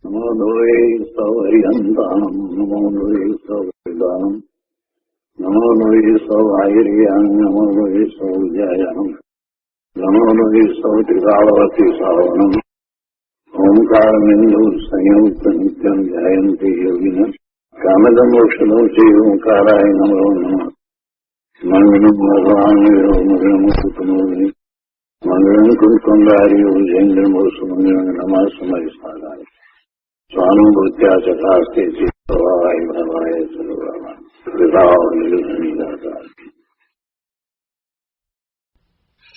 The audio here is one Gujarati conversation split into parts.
નમો લોહે સૌર્યંતામ નમો લોહે સૌદામ નમો લોહે સૌર્યામ નમો લોહે સૌજયામ નમો લોહે સૌત્રિકાવતી સાવનમ ઓમકાર બિંદુ સંયુક્ત નિત્યમ જયંતિ યોગિન કામદમ મોક્ષદો શ્રી ઓંકારાય નમો નમઃ મંગલમ ભગવાન મંગલમ કુટુંબી મંગલમ કુંડારી જૈન્દ્રમોસ મંગલમ નમઃ સમય સાધાય સ્વાનુભૂત્યા ચકાસ્તે ચિત્તવાય ભવાય સર્વમાં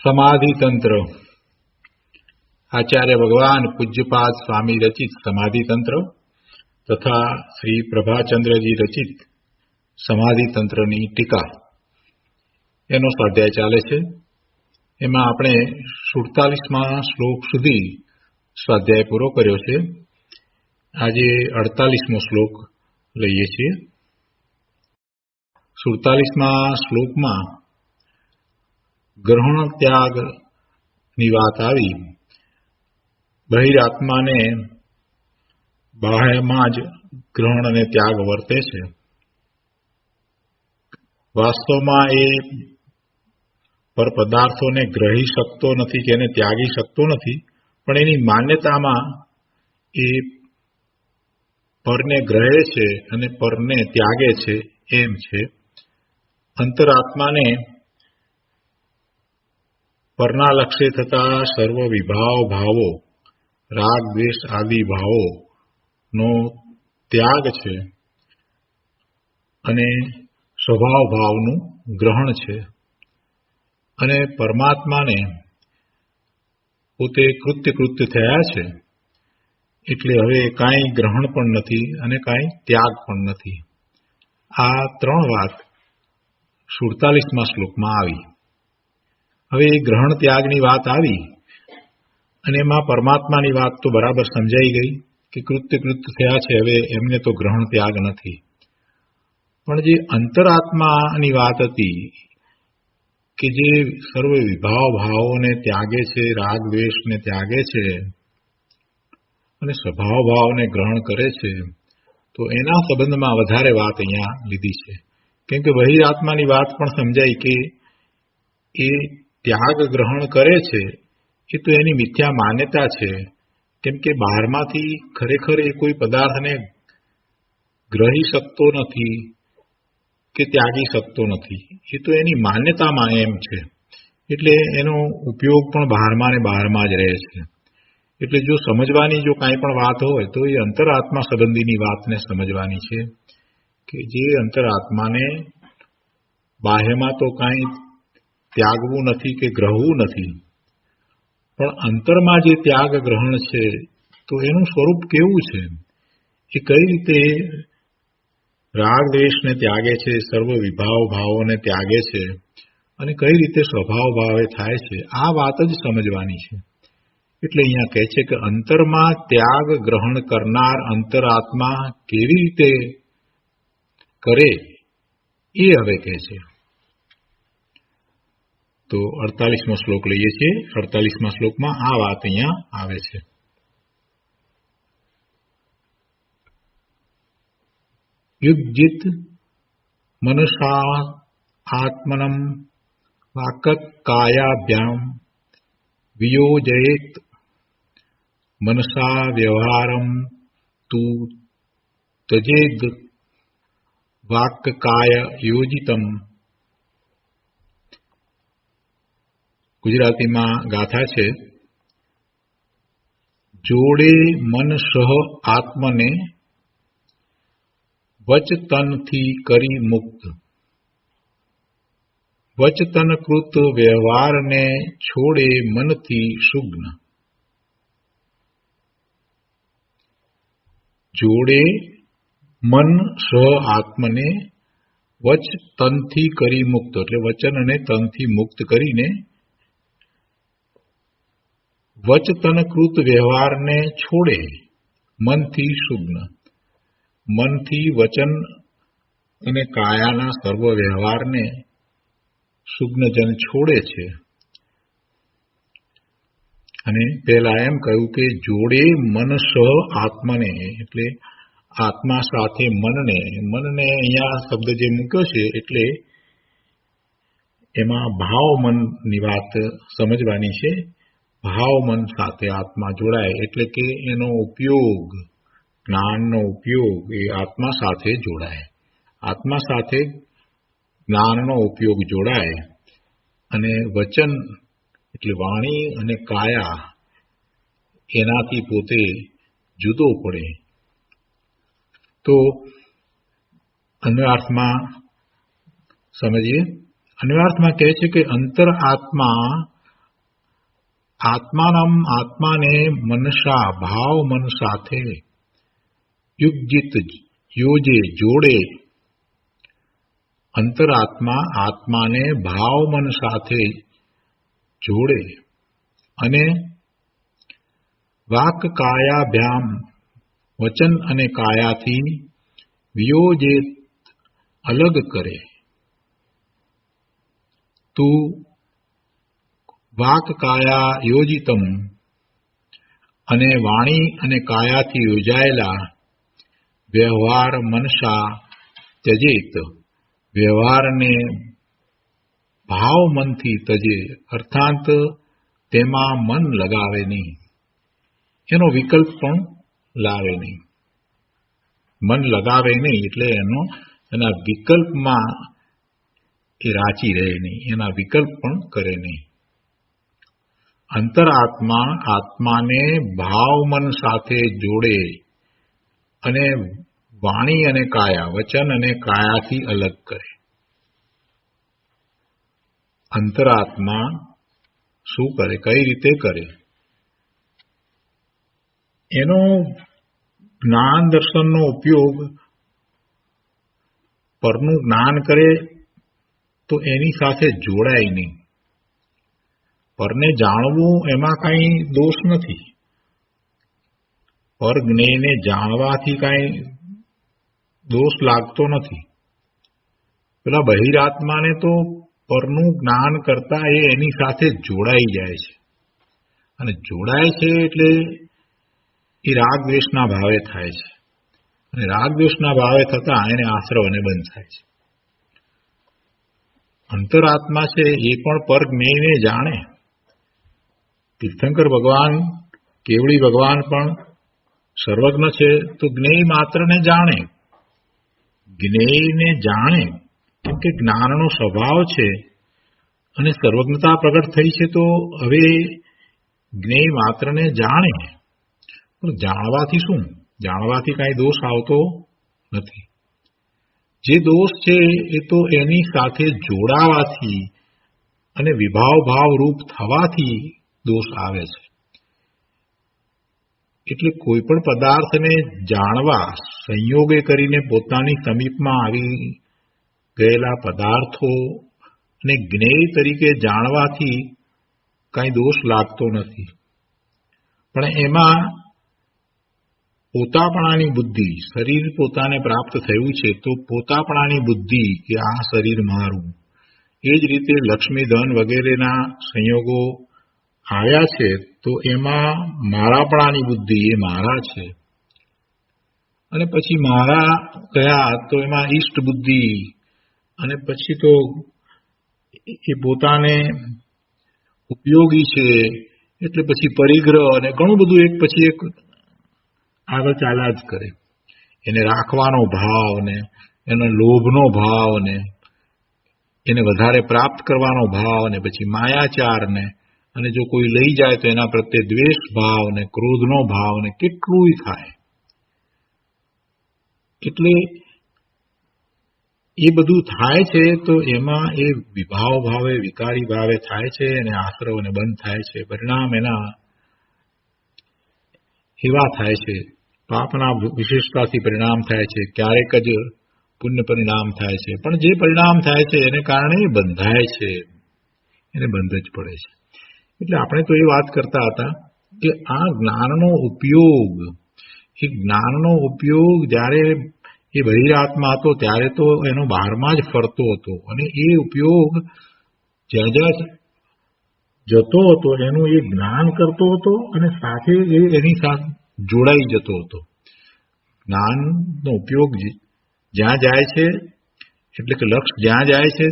સમાધિ તંત્ર. આચાર્ય ભગવાન પૂજ્યપાદ સ્વામી રચિત સમાધિ તંત્ર તથા શ્રી પ્રભાચંદ્રજી રચિત સમાધિ તંત્રની ટીકા એનો સ્વાધ્યાય ચાલે છે. એમાં આપણે 47મા શ્લોક સુધી સ્વાધ્યાય પૂરો કર્યો છે. આજે 48મો શ્લોક લઈએ છીએ. 47મા શ્લોકમાં ગ્રહણ ત્યાગની વાત આવી. બહિરાત્માને બાહ્યમાં જ ગ્રહણ અને ત્યાગ વર્તે છે. વાસ્તવમાં એ પર પદાર્થોને ગ્રહી શકતો નથી કે એને ત્યાગી શકતો નથી, પણ એની માન્યતામાં એ પરને ગ્રહે છે અને પરને ત્યાગે છે એમ છે. અંતરાત્માને પરના લક્ષ્ય થતા સર્વ વિભાવ ભાવો, રાગ દ્વેષ આદિ ભાવોનો ત્યાગ છે અને સ્વભાવ ભાવનું ગ્રહણ છે. અને પરમાત્માને પોતે કૃત્ય થયા છે એટલે હવે કાંઈ ગ્રહણ પણ નથી અને કાંઈ ત્યાગ પણ નથી. આ ત્રણ વાત 47મા શ્લોકમાં આવી. હવે એ ગ્રહણ ત્યાગની વાત આવી અને એમાં પરમાત્માની વાત તો બરાબર સમજાઈ ગઈ કે કૃત્ય થયા છે, હવે એમને તો ગ્રહણ ત્યાગ નથી. પણ જે અંતરાત્માની વાત હતી કે જે સર્વ વિભાવ ભાવોને ત્યાગે છે, રાગ દ્વેષને ત્યાગે છે અને સ્વભાવ ભાવને ગ્રહણ કરે છે, તો એના સંબંધમાં વધારે વાત અહીંયા લીધી છે. કેમ કે બહિરાત્માની વાત પણ સમજાય કે એ ત્યાગ ગ્રહણ કરે છે એ તો એની મિથ્યા માન્યતા છે. કેમ કે બહારમાંથી ખરેખર એ કોઈ પદાર્થને ગ્રહી શકતો નથી કે ત્યાગી શકતો નથી. એ તો એની માન્યતામાં એમ છે એટલે એનો ઉપયોગ પણ બહારમાં ને બહારમાં જ રહે છે. એટલે જો સમજવાની જો કાંઈ પણ વાત હોય તો એ અંતરાત્મા સંબંધીની વાતને સમજવાની છે કે જે અંતરાત્માને બાહ્યમાં તો કાંઈ ત્યાગવું નથી કે ગ્રહવું નથી, પણ અંતરમાં જે ત્યાગ ગ્રહણ છે તો એનું સ્વરૂપ કેવું છે, એ કઈ રીતે રાગ દ્વેષને ત્યાગે છે, સર્વ વિભાવ ભાવોને ત્યાગે છે અને કઈ રીતે સ્વભાવ ભાવે થાય છે, આ વાત જ સમજવાની છે. એટલે અહીંયા કહે છે કે અંતરમાં ત્યાગ ગ્રહણ કરનાર અંતરાત્મા કેવી રીતે કરે એ હવે કહે છે. તો 48મો શ્લોક લઈએ છીએ. 48મા શ્લોકમાં આ વાત અહીંયા આવે છે. યુજ્જિત મનસા આત્મનમ વાક્કાયાભ્યામ વિયોજયેત મનસા વ્યવહારમ તુ તજેદ વાક્કાય યોજિતમ. ગુજરાતીમાં ગાથા છે. જોડે મન સહ આત્મને વચતનથી કરી મુક્ત, વચતનકૃત વ્યવહારને છોડે મનથી શુગ્ન. જોડે મન સહ આત્મને વચ તનથી કરી મુક્ત, એટલે વચન અને તનથી મુક્ત કરીને વચતનકૃત વ્યવહારને છોડે મનથી શુગ્ન. મનથી વચન અને કાયાના સર્વ વ્યવહારને શુગ્નજન છોડે છે. અને પહેલા એમ કહ્યું કે જોડે મન સહ આત્મને, એટલે આત્મા સાથે મનને અહીંયા શબ્દ જે મૂક્યો છે એટલે એમાં ભાવ મનની વાત સમજવાની છે. ભાવ મન સાથે આત્મા જોડાય એટલે કે એનો ઉપયોગ, જ્ઞાનનો ઉપયોગ એ આત્મા સાથે જોડાય. આત્મા સાથે જ્ઞાનનો ઉપયોગ જોડાય અને વચન એટલે વાણી અને કાયા એનાથી પોતે જુદો પડે. તો અન્વયાર્થમાં સમજીએ. અન્વયાર્થમાં કહે છે કે અંતર આત્માનમ આત્માને મનસા ભાવ મન સાથે યુગજિત યોજે જોડે. અંતરાત્મા આત્માને ભાવ મન સાથે જોડે અને વાક કાયાભ્યામ વચન અને કાયાથી વિયોજે અલગ કરે. તું વાક કાયા યોજિતમ અને વાણી અને કાયાથી યોજાયેલા વ્યવહાર મનસા ત્યજેત. વ્યવહારને ભાવ મનથી તજે, અર્થાત તેમાં મન લગાવે નહીં, એનો વિકલ્પ પણ લાવે નહીં. મન લગાવે નહીં એટલે એના વિકલ્પમાં એ રાચી રહે નહીં, એના વિકલ્પ પણ કરે નહીં. અંતરાત્મા આત્માને ભાવ મન સાથે જોડે અને વાણી અને કાયા, વચન અને કાયાથી અલગ કરે. અંતરાત્મા શું કરે, કઈ રીતે કરે? એનો જ્ઞાન દર્શનનો ઉપયોગ પરનું જ્ઞાન કરે તો એની સાથે જોડાય નહીં. પરને જાણવું એમાં કાંઈ દોષ નથી. પર જ્ઞેયને જાણવાથી કાંઈ દોષ લાગતો નથી. પેલા બહિરાત્માને તો પરનું જ્ઞાન કરતા એની સાથે જોડાઈ જાય છે, અને જોડાય છે એટલે એ રાગ દ્વેષના ભાવે થાય છે, અને રાગ દ્વેષના ભાવે થતા એને આશ્રવ અને બંધ થાય છે. અંતરાત્મા છે એ પણ પર જ્ઞેયને જાણે. તીર્થંકર ભગવાન, કેવડી ભગવાન પણ સર્વજ્ઞ છે તો જ્ઞેય માત્રને જાણે. જ્ઞેયને જાણે કેમ કે જ્ઞાનનો સ્વભાવ છે અને સર્વજ્ઞતા પ્રગટ થઈ છે, તો હવે જ્ઞેય માત્રને જાણે. પણ જાણવાથી શું? જાણવાથી કાંઈ દોષ આવતો નથી. જે દોષ છે એ તો એની સાથે જોડાવાથી અને વિભાવ ભાવ રૂપ થવાથી દોષ આવે છે. એટલે કોઈ પણ પદાર્થને જાણવા સંયોગે કરીને પોતાની સમીપમાં આવી ગયેલા પદાર્થો અને જ્ઞેય તરીકે જાણવાથી કાંઈ દોષ લાગતો નથી. પણ એમાં પોતાપણાની બુદ્ધિ, શરીર પોતાને પ્રાપ્ત થયું છે તો પોતાપણાની બુદ્ધિ કે આ શરીર મારું, એ જ રીતે લક્ષ્મી ધન વગેરેના સંયોગો આવ્યા છે તો એમાં મારાપણાની બુદ્ધિ, એ મારા છે. અને પછી મારા કયા તો એમાં ઈષ્ટ બુદ્ધિ, અને પછી તો એ પોતાને ઉપયોગી છે એટલે પછી પરિગ્રહ, અને ઘણું બધું એક પછી એક આગળ ચાલ્યા જ કરે. એને રાખવાનો ભાવ ને એનો લોભનો ભાવ ને એને વધારે પ્રાપ્ત કરવાનો ભાવ ને પછી માયાચાર ને, અને જો કોઈ લઈ જાય તો એના પ્રત્યે દ્વેષ ભાવ ને ક્રોધનો ભાવ ને કેટલુંય થાય. એટલે એ બધું થાય છે તો એમાં એ વિભાવ ભાવે, વિકારી ભાવે થાય છે અને આશ્રવ અને બંધ થાય છે. પરિણામ એના એવા થાય છે, પાપના વિશેષતાથી પરિણામ થાય છે, ક્યારેક જ પુણ્ય પરિણામ થાય છે. પણ જે પરિણામ થાય છે એને કારણે એ બંધાય છે, એને બંધ જ પડે છે. એટલે આપણે તો એ વાત કરતા હતા કે આ જ્ઞાનનો ઉપયોગ, એ જ્ઞાનનો ઉપયોગ જ્યારે એ બહિરાત્મા હતો ત્યારે તો એનો બહારમાં જ ફરતો હતો, અને એ ઉપયોગ જ્યાં જ્યાં જતો હતો એનું એ જ્ઞાન કરતો હતો અને સાથે એ એની સાથે જોડાઈ જતો હતો. જ્ઞાનનો ઉપયોગ જ્યાં જાય છે એટલે કે લક્ષ જ્યાં જાય છે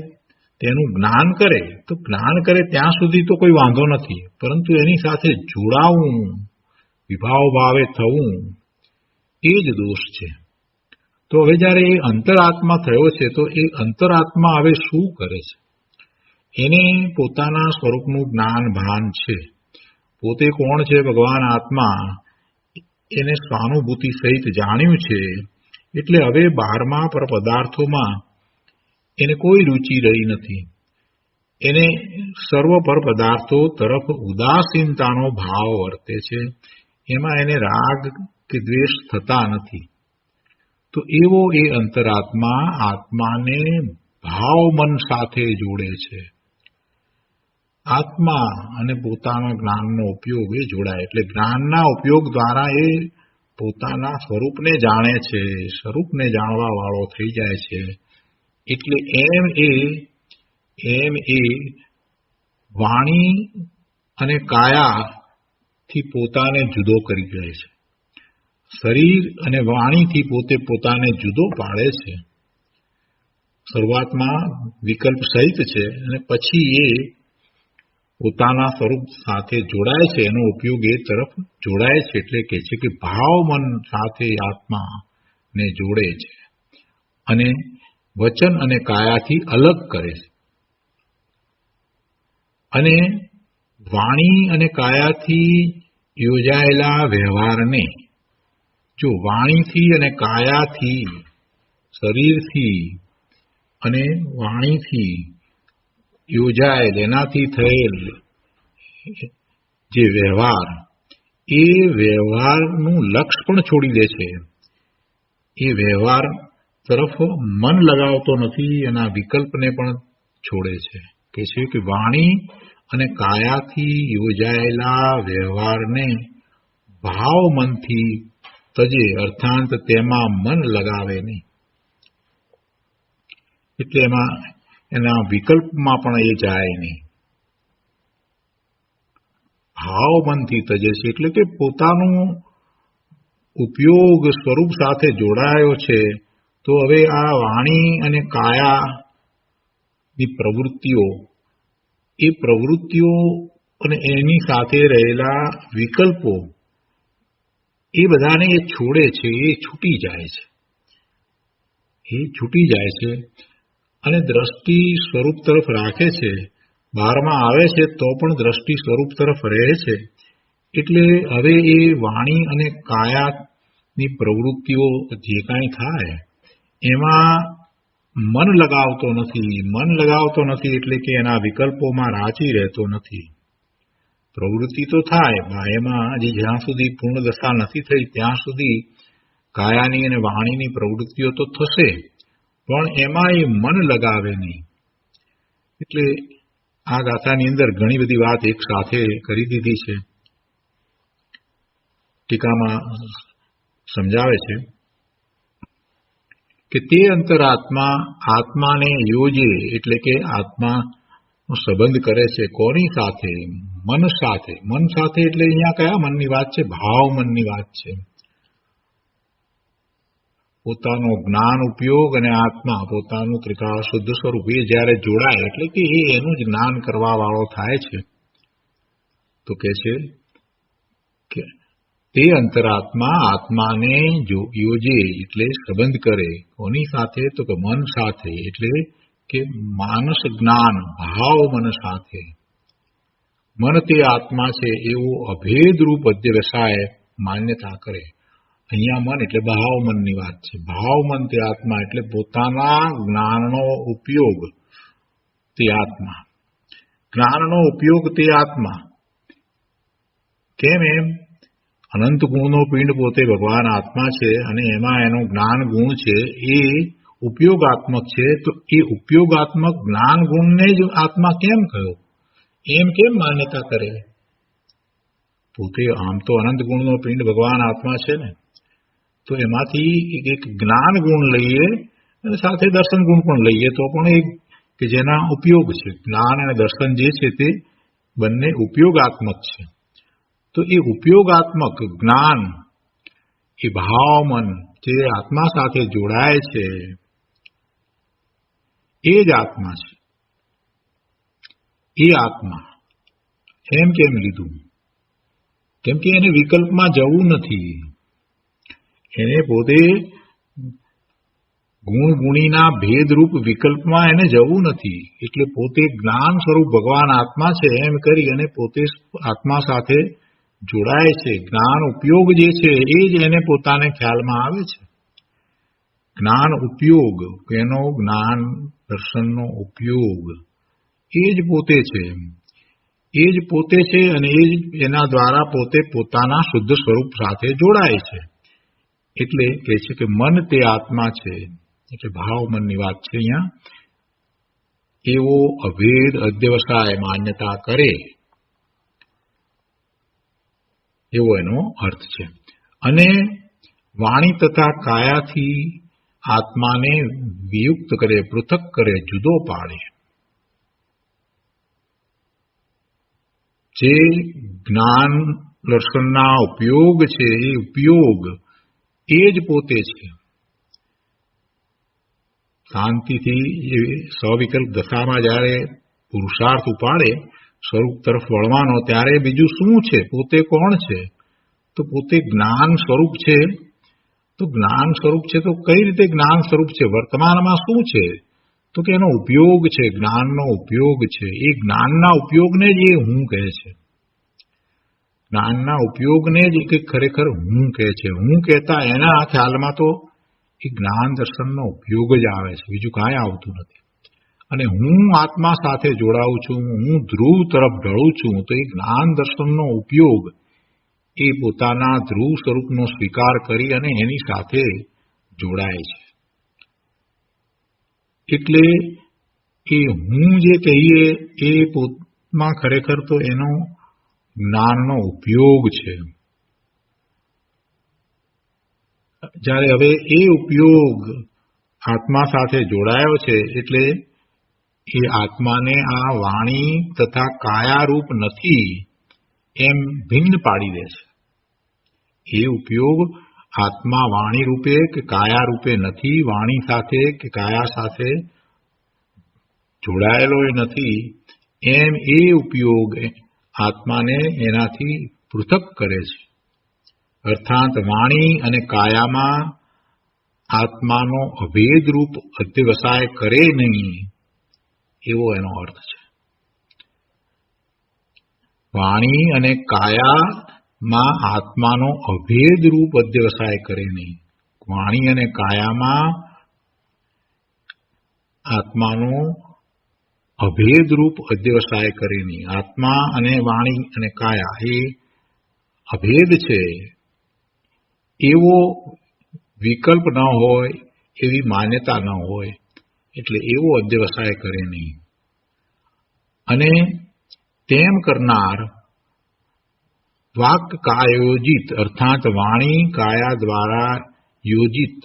તેનું જ્ઞાન કરે તો જ્ઞાન કરે ત્યાં સુધી તો કોઈ વાંધો નથી, પરંતુ એની સાથે જોડાવું, વિભાવ ભાવે થવું એ જ દોષ છે. તો હવે જ્યારે એ અંતરાત્મા થયો છે તો એ અંતરાત્મા હવે શું કરે છે? એને પોતાના સ્વરૂપનું જ્ઞાન ભાન છે. પોતે કોણ છે? ભગવાન આત્મા એને સ્વાનુભૂતિ સહિત જાણ્યું છે. એટલે હવે બહારમાં પર પદાર્થોમાં એને કોઈ રુચિ રહી નથી. એને સર્વ પર પદાર્થો તરફ ઉદાસીનતાનો ભાવ વર્તે છે. એમાં એને રાગ કે દ્વેષ થતા નથી. તો એવો એ અંતરાત્મા આત્માને ભાવ મન સાથે જોડે છે. આત્મા અને પોતાના જ્ઞાનનો ઉપયોગ એ જોડાય એટલે જ્ઞાનના ઉપયોગ દ્વારા એ પોતાના સ્વરૂપને જાણે છે, સ્વરૂપને જાણવા વાળો થઈ જાય છે. એટલે એમ એ વાણી અને કાયાથી પોતાને જુદો કરી લે છે. શરીર અને વાણીથી પોતાને જુદો પાડે છે. શરૂઆતમાં વિકલ્પ સહિત છે અને પછી એ પોતાના સ્વરૂપ સાથે જોડાય છે. એનો ઉપયોગ એ તરફ જોડાય છે. એટલે કહે છે કે ભાવ મન સાથે આત્માને જોડે છે અને વચન અને કાયાથી અલગ કરે છે. અને વાણી અને કાયાથી યોજાયેલા વ્યવહારને જો વાણીથી અને કાયાથી, શરીરથી અને વાણીથી યોજાયેલ એનાથી થયેલ જે વ્યવહાર, એ વ્યવહારનું લક્ષ્ય પણ છોડી દે છે. એ વ્યવહાર તરફ મન લગાવતો નથી, એના વિકલ્પને પણ છોડે છે. કે છે કે વાણી અને કાયાથી યોજાયેલા વ્યવહારને ભાવ મનથી તજે, અર્થાંત તેમાં મન લગાવે નહીં. એટલે એમાં એના વિકલ્પમાં પણ એ જાય નહીં. ભાવ મનથી તજે છે એટલે કે પોતાનું ઉપયોગ સ્વરૂપ સાથે જોડાયો છે. તો હવે આ વાણી અને કાયાની પ્રવૃત્તિઓ, એ પ્રવૃત્તિઓ અને એની સાથે રહેલા વિકલ્પો, એ બધાને એ છોડે છે, એ છૂટી જાય છે. એ છૂટી જાય છે અને દ્રષ્ટિ સ્વરૂપ તરફ રાખે છે. બહારમાં આવે છે તો પણ દ્રષ્ટિ સ્વરૂપ તરફ રહે છે. એટલે હવે એ વાણી અને કાયાની પ્રવૃત્તિઓ જે કાંઈ થાય એમાં મન લગાવતો નથી. મન લગાવતો નથી એટલે કે એના વિકલ્પોમાં રાચી રહેતો નથી. પ્રવૃત્તિ તો થાય, એમાં જ્યાં સુધી પૂર્ણ દશા નથી થઈ ત્યાં સુધી કાયાની અને વાણીની પ્રવૃત્તિઓ તો થશે, પણ એમાં એ મન લગાવે નહીં. એટલે આ ગાથાની અંદર ઘણી બધી વાત એક સાથે કરી દીધી છે. ટીકામાં સમજાવે છે કે તે અંતરાત્મા આત્માને યોજે એટલે કે આત્માનો સંબંધ કરે છે. કોની સાથે? મન સાથે. મન સાથે એટલે અહીંયા કયા મનની વાત છે? ભાવ મનની વાત છે. પોતાનો જ્ઞાન ઉપયોગ અને આત્મા પોતાનું ત્રિકાળ શુદ્ધ સ્વરૂપ એ જ્યારે જોડાય એટલે કે એ એનું જ જ્ઞાન કરવા વાળો થાય છે. તો કે છે કે તે અંતરાત્મા આત્માને યોજે એટલે સંબંધ કરે. કોની સાથે? તો કે મન સાથે. એટલે કે માનસ જ્ઞાન, ભાવ મન સાથે. મન તે આત્મા છે એવો અભેદ રૂપ અધ્યવસાય માન્યતા કરે. અહીંયા મન એટલે ભાવ મનની વાત છે. ભાવ મન તે આત્મા એટલે પોતાના જ્ઞાનનો ઉપયોગ તે આત્મા. જ્ઞાનનો ઉપયોગ તે આત્મા. કેમ એમ? અનંત ગુણનો પિંડ પોતે ભગવાન આત્મા છે અને એમાં એનો જ્ઞાન ગુણ છે એ ઉપયોગાત્મક છે. તો એ ઉપયોગાત્મક જ્ઞાન ગુણને જ આત્મા કેમ કહ્યો? એમ કેમ માન્યતા કરે? પોતે આમ તો અનંત ગુણનો પિંડ ભગવાન આત્મા છે ને, તો એમાંથી એક જ્ઞાન ગુણ લઈએ અને સાથે દર્શન ગુણ પણ લઈએ તો પણ એક કે જેના ઉપયોગ છે. જ્ઞાન અને દર્શન જે છે તે બંને ઉપયોગાત્મક છે. તો એ ઉપયોગાત્મક જ્ઞાન, એ ભાવ મન જે આત્મા સાથે જોડાય છે એ જ આત્મા છે. એ આત્મા એમ કેમ લીધું? કેમ કે એને વિકલ્પમાં જવું નથી. એને પોતે ગુણ ગુણીના ભેદરૂપ વિકલ્પમાં એને જવું નથી. એટલે પોતે જ્ઞાન સ્વરૂપ ભગવાન આત્મા છે એમ કરી અને પોતે આત્મા સાથે જોડાય છે. જ્ઞાન ઉપયોગ જે છે એ જ એને પોતાને ખ્યાલમાં આવે છે. જ્ઞાન ઉપયોગ, એનો જ્ઞાન દર્શનનો ઉપયોગ એ જ પોતે છે. એ જ પોતે છે અને એ જ એના દ્વારા પોતે પોતાના શુદ્ધ સ્વરૂપ સાથે જોડાય છે. એટલે કહે છે કે મન તે આત્મા છે. એટલે ભાવ મનની વાત છે અહીંયા. એવો અભેદ અધ્યવસાય માન્યતા કરે એવો એનો અર્થ છે. અને વાણી તથા કાયાથી આત્માને વિયુક્ત કરે, પૃથક કરે, જુદો પાડે. જે જ્ઞાન દર્શનના ઉપયોગ છે એ ઉપયોગ એ જ પોતે છે. શાંતિથી એ સવિકલ્પ દશામાં જ્યારે પુરુષાર્થ ઉપાડે સ્વરૂપ તરફ વળવાનો, ત્યારે બીજું શું છે? પોતે કોણ છે? તો પોતે જ્ઞાન સ્વરૂપ છે. તો જ્ઞાન સ્વરૂપ છે તો કઈ રીતે જ્ઞાન સ્વરૂપ છે? વર્તમાનમાં શું છે? તો કે એનો ઉપયોગ છે, જ્ઞાનનો ઉપયોગ છે. એ જ્ઞાનના ઉપયોગને જ એ હું કહે છે. જ્ઞાનના ઉપયોગને જ કે ખરેખર હું કહે છે. હું કહેતા એના ખ્યાલમાં તો એ જ્ઞાન દર્શનનો ઉપયોગ જ આવે છે, બીજું કાંઈ આવતું નથી. અને હું આત્મા સાથે જોડાઉં છું, હું ધ્રુવ તરફ ઢળું છું, તો એ જ્ઞાન દર્શનનો ઉપયોગ એ પોતાના ધ્રુવ સ્વરૂપનો સ્વીકાર કરી અને એની સાથે જોડાય છે. એટલે એ હું જે કહીએ એ પોતમાં ખરેખર તો એનો જ્ઞાનનો ઉપયોગ છે. જ્યારે હવે એ ઉપયોગ આત્મા સાથે જોડાયો છે એટલે એ આત્માને આ વાણી તથા કાયારૂપ નથી એમ ભિન્ન પાડી દે છે. એ ઉપયોગ આત્મા વાણી રૂપે કે કાયા રૂપે નથી, વાણી સાથે કે કાયા સાથે જોડાયેલો નથી, એમ એ ઉપયોગ આત્માને એનાથી પૃથક કરે છે. અર્થાત વાણી અને કાયામાં આત્માનો અભેદરૂપ અધ્યવસાય કરે નહીં એવો એનો અર્થ છે. વાણી અને કાયામાં આત્માનો અભેદરૂપ અધ્યવસાય કરે નહીં. વાણી અને કાયામાં આત્માનો અભેદરૂપ અધ્યવસાય કરે નહીં. આત્મા અને વાણી અને કાયા એ અભેદ છે એવો વિકલ્પ ન હોય, એવી માન્યતા ન હોય, એટલે એવો અધ્યવસાય કરે નહીં. અને તેમ કરનાર વાક કાયોજિત અર્થાત વાણી કાયા દ્વારા યોજિત,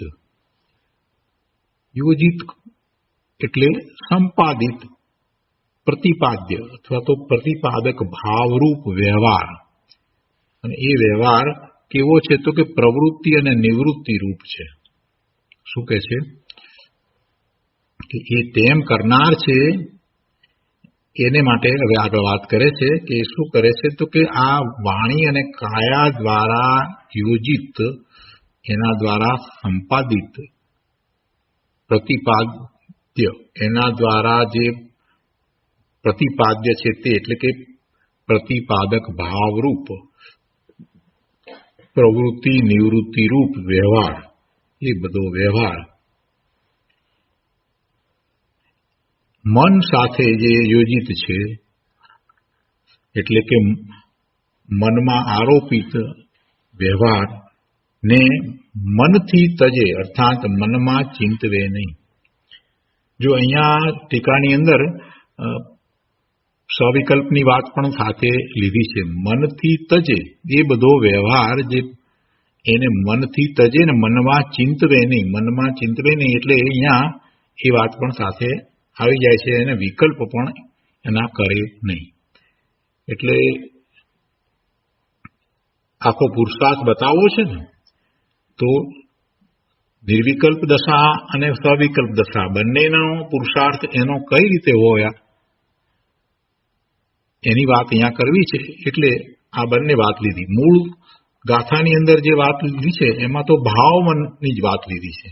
યોજિત એટલે સંપાદિત, પ્રતિપાદ્ય અથવા તો પ્રતિપાદક ભાવરૂપ વ્યવહાર. અને એ વ્યવહાર કેવો છે? તો કે પ્રવૃત્તિ અને નિવૃત્તિ રૂપ છે. શું કહે છે? કે એ તેમ કરનાર છે એને માટે હવે આગળ વાત કરે છે કે શું કરે છે? તો કે આ વાણી અને કાયા દ્વારા યોજિત, એના દ્વારા સંપાદિત, પ્રતિપાદ્ય, એના દ્વારા જે પ્રતિપાદ્ય છે તે એટલે કે પ્રતિપાદક ભાવરૂપ પ્રવૃત્તિ નિવૃત્તિ રૂપ વ્યવહાર, એ બધો વ્યવહાર મન સાથે જે યોજિત છે એટલે કે મનમાં આરોપિત વ્યવહાર ને મનથી તજે અર્થાત મનમાં ચિંતવે નહીં. જો અહીંયા ટીકાની અંદર સવિકલ્પની વાત પણ સાથે લીધી છે. મનથી તજે એ બધો વ્યવહાર જે એને મનથી તજે ને મનમાં ચિંતવે નહીં, મનમાં ચિંતવે નહીં એટલે અહીંયા એ વાત પણ સાથે આવી જાય છે. એને વિકલ્પ પણ એના કરે નહીં. એટલે આખો પુરુષાર્થ બતાવવો છે ને, તો નિર્વિકલ્પ દશા અને સવિકલ્પ દશા બંનેનો પુરુષાર્થ એનો કઈ રીતે હોય એની વાત અહીંયા કરવી છે. એટલે આ બંને વાત લીધી. મૂળ ગાથાની અંદર જે વાત લીધી છે એમાં તો ભાવ મનની જ વાત લીધી છે.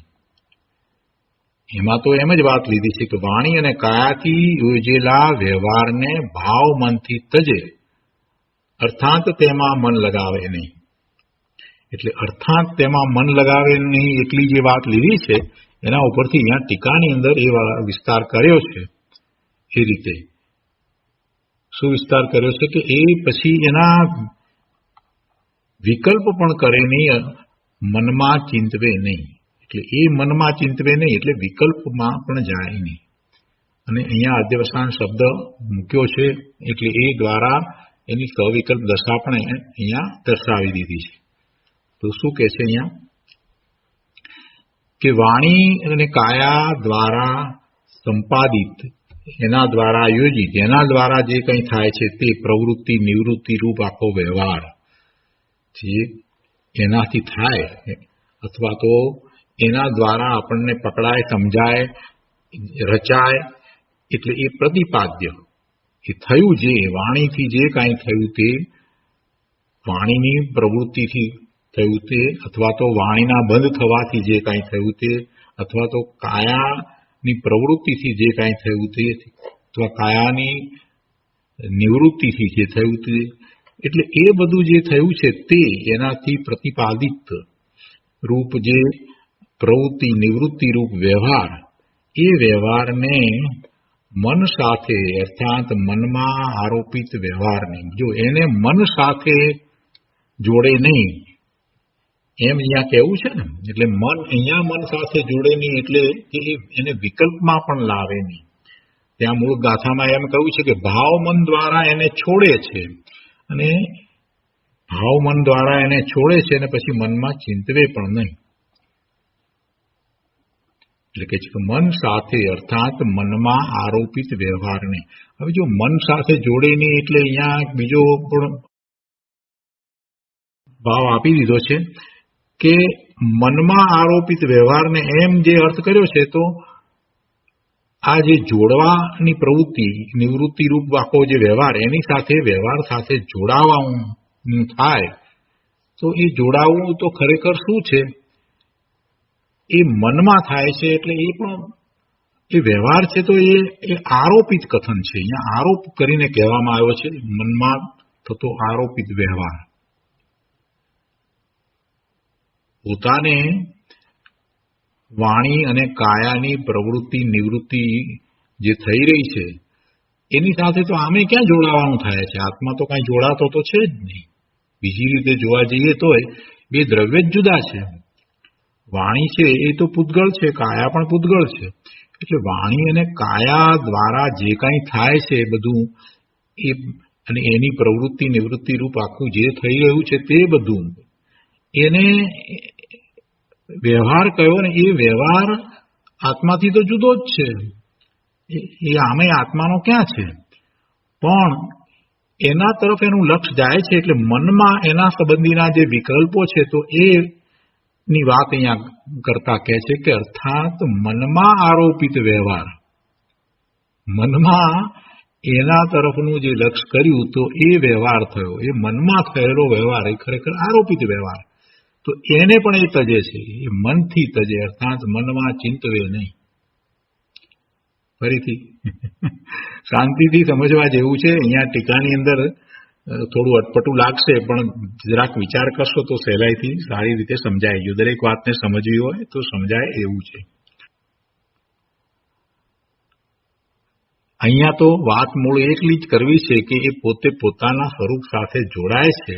એમાં તો એમ જ વાત લીધી છે કે વાણી અને કાયાથી યોજેલા વ્યવહારને ભાવ મનથી તજે, અર્થાત તેમાં મન લગાવે નહીં. એટલે અર્થાત તેમાં મન લગાવે નહીં એટલી જે વાત લીધી છે એના ઉપરથી અહીંયા ટીકાની અંદર એ વિસ્તાર કર્યો છે. એ રીતે શું વિસ્તાર કર્યો છે કે એ પછી એના વિકલ્પ પણ કરે નહીં, મનમાં ચિંતવે નહીં. એટલે એ મનમાં ચિંતવે નહીં એટલે વિકલ્પમાં પણ જાય નહીં. અને અહીંયા અધ્યવસાન શબ્દ મૂક્યો છે એટલે એ દ્વારા એની સવિકલ્પ દશા પણ અહીંયા દર્શાવી દીધી છે. તો શું કહે છે અહીંયા કે વાણી અને કાયા દ્વારા સંપાદિત, એના દ્વારા આયોજિત, એના દ્વારા જે કંઈ થાય છે તે પ્રવૃત્તિ નિવૃત્તિ રૂપ આખો વ્યવહાર જે એનાથી થાય અથવા તો એના દ્વારા આપણને પકડાય, સમજાય, રચાય, એટલે એ પ્રતિપાદ્ય એ થયું. જે વાણીથી જે કાંઈ થયું તે વાણીની પ્રવૃત્તિથી થયું તે, અથવા તો વાણીના બંધ થવાથી જે કાંઈ થયું તે, અથવા તો કાયાની પ્રવૃત્તિથી જે કાંઈ થયું તે, અથવા કાયાની નિવૃત્તિથી જે થયું તે, એટલે એ બધું જે થયું છે તે એનાથી પ્રતિપાદિત રૂપ જે પ્રવૃત્તિ નિવૃત્તિ રૂપ વ્યવહાર, એ વ્યવહારને મન સાથે અર્થાત મનમાં આરોપિત વ્યવહારને જો એને મન સાથે જોડે નહીં એમ અહીંયા કહેવું છે ને. એટલે મન અહીંયા મન સાથે જોડે નહીં એટલે કે એને વિકલ્પમાં પણ લાવે નહીં. ત્યાં મૂળ ગાથામાં એમ કહ્યું છે કે ભાવ મન દ્વારા એને છોડે છે, અને ભાવ મન દ્વારા એને છોડે છે અને પછી મનમાં ચિંતવે પણ નહીં. એટલે કે છે મન સાથે અર્થાત મનમાં આરોપિત વ્યવહારને. હવે જો મન સાથે જોડે નહીં એટલે અહીંયા બીજો પણ ભાવ આપી દીધો છે કે મનમાં આરોપિત વ્યવહારને એમ જે અર્થ કર્યો છે તો આ જે જોડવાની પ્રવૃત્તિ નિવૃત્તિ રૂપ આખો જે વ્યવહાર એની સાથે વ્યવહાર સાથે જોડાવાનું થાય તો એ જોડાવું તો ખરેખર શું છે એ મનમાં થાય છે. એટલે એ પણ એ વ્યવહાર છે તો એ આરોપિત કથન છે. અહીંયા આરોપ કરીને કહેવામાં આવ્યો છે મનમાં થતો આરોપિત વ્યવહાર. પોતાને વાણી અને કાયાની પ્રવૃત્તિ નિવૃત્તિ જે થઈ રહી છે એની સાથે તો આમે ક્યાં જોડાવાનું થાય છે. આત્મા તો કાંઈ જોડાતો તો છે જ નહીં. બીજી રીતે જોવા જઈએ તોય બે દ્રવ્ય જ જુદા છે. વાણી છે એ તો પૂતગળ છે, કાયા પણ પૂતગળ છે. એટલે વાણી અને કાયા દ્વારા જે કાંઈ થાય છે બધું એ અને એની પ્રવૃત્તિ નિવૃત્તિ રૂપ આખું જે થઈ રહ્યું છે તે બધું એને વ્યવહાર કયો ને એ વ્યવહાર આત્માથી તો જુદો જ છે. એ આમે આત્માનો ક્યાં છે, પણ એના તરફ એનું લક્ષ જાય છે. એટલે મનમાં એના સંબંધીના જે વિકલ્પો છે તો એની વાત અહીંયા કરતા કહે છે કે અર્થાત મનમાં આરોપિત વ્યવહાર, મનમાં એના તરફનું જે લક્ષ કર્યું તો એ વ્યવહાર થયો. એ મનમાં થયેલો વ્યવહાર એ ખરેખર આરોપિત વ્યવહાર. તો એને પણ એ તજે છે, એ મનથી તજે અર્થાત મનમાં ચિંતવે નહીં. ફરીથી શાંતિથી સમજવા જેવું છે. અહીંયા ટીકાની અંદર થોડું અટપટું લાગશે પણ જરાક વિચાર કરશો તો સહેલાઈથી સારી રીતે સમજાય ગયું. દરેક વાતને સમજવી હોય તો સમજાય એવું છે. અહીંયા તો વાત મૂળ એટલી જ કરવી છે કે એ પોતે પોતાના સ્વરૂપ સાથે જોડાય છે,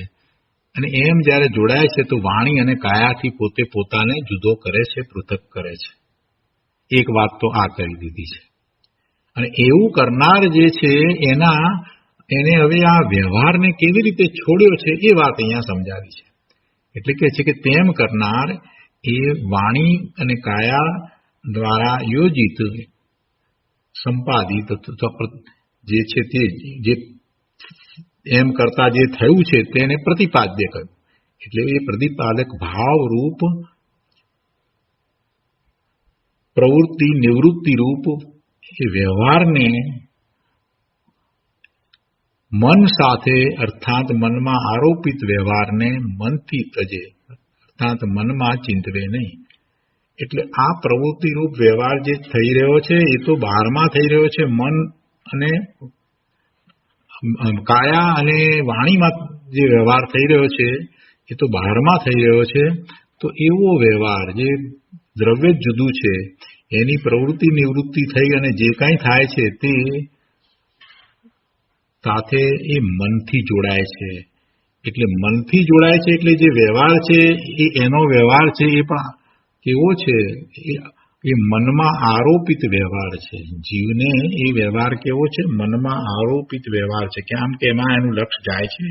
અને એમ જ્યારે જોડાય છે તો વાણી અને કાયાથી પોતે પોતાને જુદો કરે છે, પૃથક કરે છે. એક વાત તો આ કરી દીધી છે. અને એવું કરનાર જે છે એને હવે આ વ્યવહારને કેવી રીતે છોડ્યો છે એ વાત અહીંયા સમજાવી છે. એટલે કે છે કે તેમ કરનાર એ વાણી અને કાયા દ્વારા યોજિત સંપાદિત જે છે તે જે એમ કરતા જે થયું છે તેને પ્રતિપાદ્ય કહ્યું. એટલે એ પ્રતિપાદક ભાવરૂપ પ્રવૃત્તિ નિવૃત્તિ રૂપ એ વ્યવહારને મન સાથે અર્થાત મનમાં આરોપિત વ્યવહારને મનથી તજે, અર્થાત મનમાં ચિંતવે નહીં. એટલે આ પ્રવૃત્તિરૂપ વ્યવહાર જે થઈ રહ્યો છે એ તો બહારમાં થઈ રહ્યો છે. મન અને કાયા અને વાણીમાં જે વ્યવહાર થઈ રહ્યો છે એ તો બહારમાં થઈ રહ્યો છે. તો એવો વ્યવહાર જે દ્રવ્ય જ જુદું છે એની પ્રવૃત્તિ નિવૃત્તિ થઈ અને જે કાંઈ થાય છે તે સાથે એ મનથી જોડાય છે. એટલે મનથી જોડાય છે એટલે જે વ્યવહાર છે એ એનો વ્યવહાર છે એ પણ કેવો છે, એ મનમાં આરોપિત વ્યવહાર છે. જીવને એ વ્યવહાર કેવો છે? મનમાં આરોપિત વ્યવહાર છે. કેમ કે એમાં એનું લક્ષ્ય જાય છે.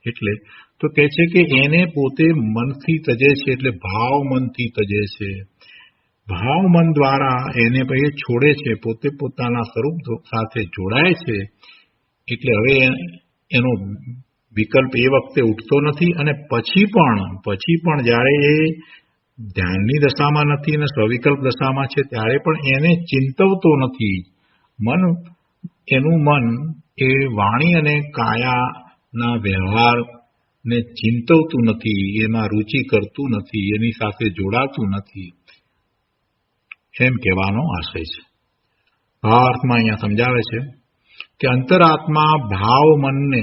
એટલે તો કહે છે કે એને પોતે મનથી તજે છે. એટલે ભાવ મનથી તજે છે. ભાવ મન દ્વારા એને પછી છોડે છે, પોતે પોતાના સ્વરૂપ સાથે જોડાય છે. એટલે હવે એનો વિકલ્પ એ વખતે ઉઠતો નથી અને પછી પણ જ્યારે એ ધ્યાનની દશામાં નથી અને સ્વવિકલ્પ દશામાં છે ત્યારે પણ એને ચિંતવતો નથી. એનું મન એ વાણી અને કાયાના વ્યવહારને ચિંતવતું નથી, એમાં રુચિ કરતું નથી, એની સાથે જોડાતું નથી, એમ કહેવાનો આશય છે. ભાવાર્થમાં અહીંયા સમજાવે છે કે અંતરાત્મા ભાવ મનને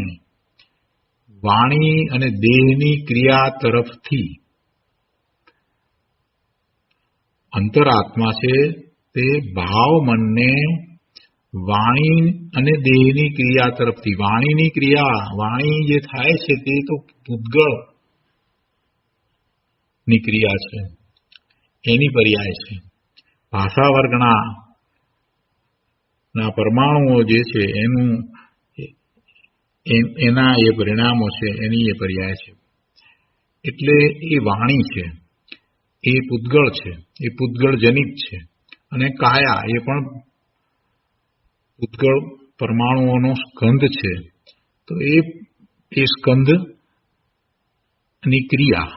વાણી અને દેહની ક્રિયા તરફથી, અંતરાત્મા છે તે ભાવ મનને વાણી અને દેહની ક્રિયા તરફથી, વાણીની ક્રિયા, વાણી જે થાય છે તે તો પૂતગળની ક્રિયા છે, એની પર્યાય છે. ભાષા વર્ગના પરમાણુઓ જે છે એના એ પરિણામો છે, એની એ પર્યાય છે. એટલે એ વાણી છે એ પૂતગળ છે, એ પૂતગળ જનિત છે. અને કાયા એ પણ પૂતગળ પરમાણુઓનો સ્કંધ છે. તો એ સ્કંધની ક્રિયા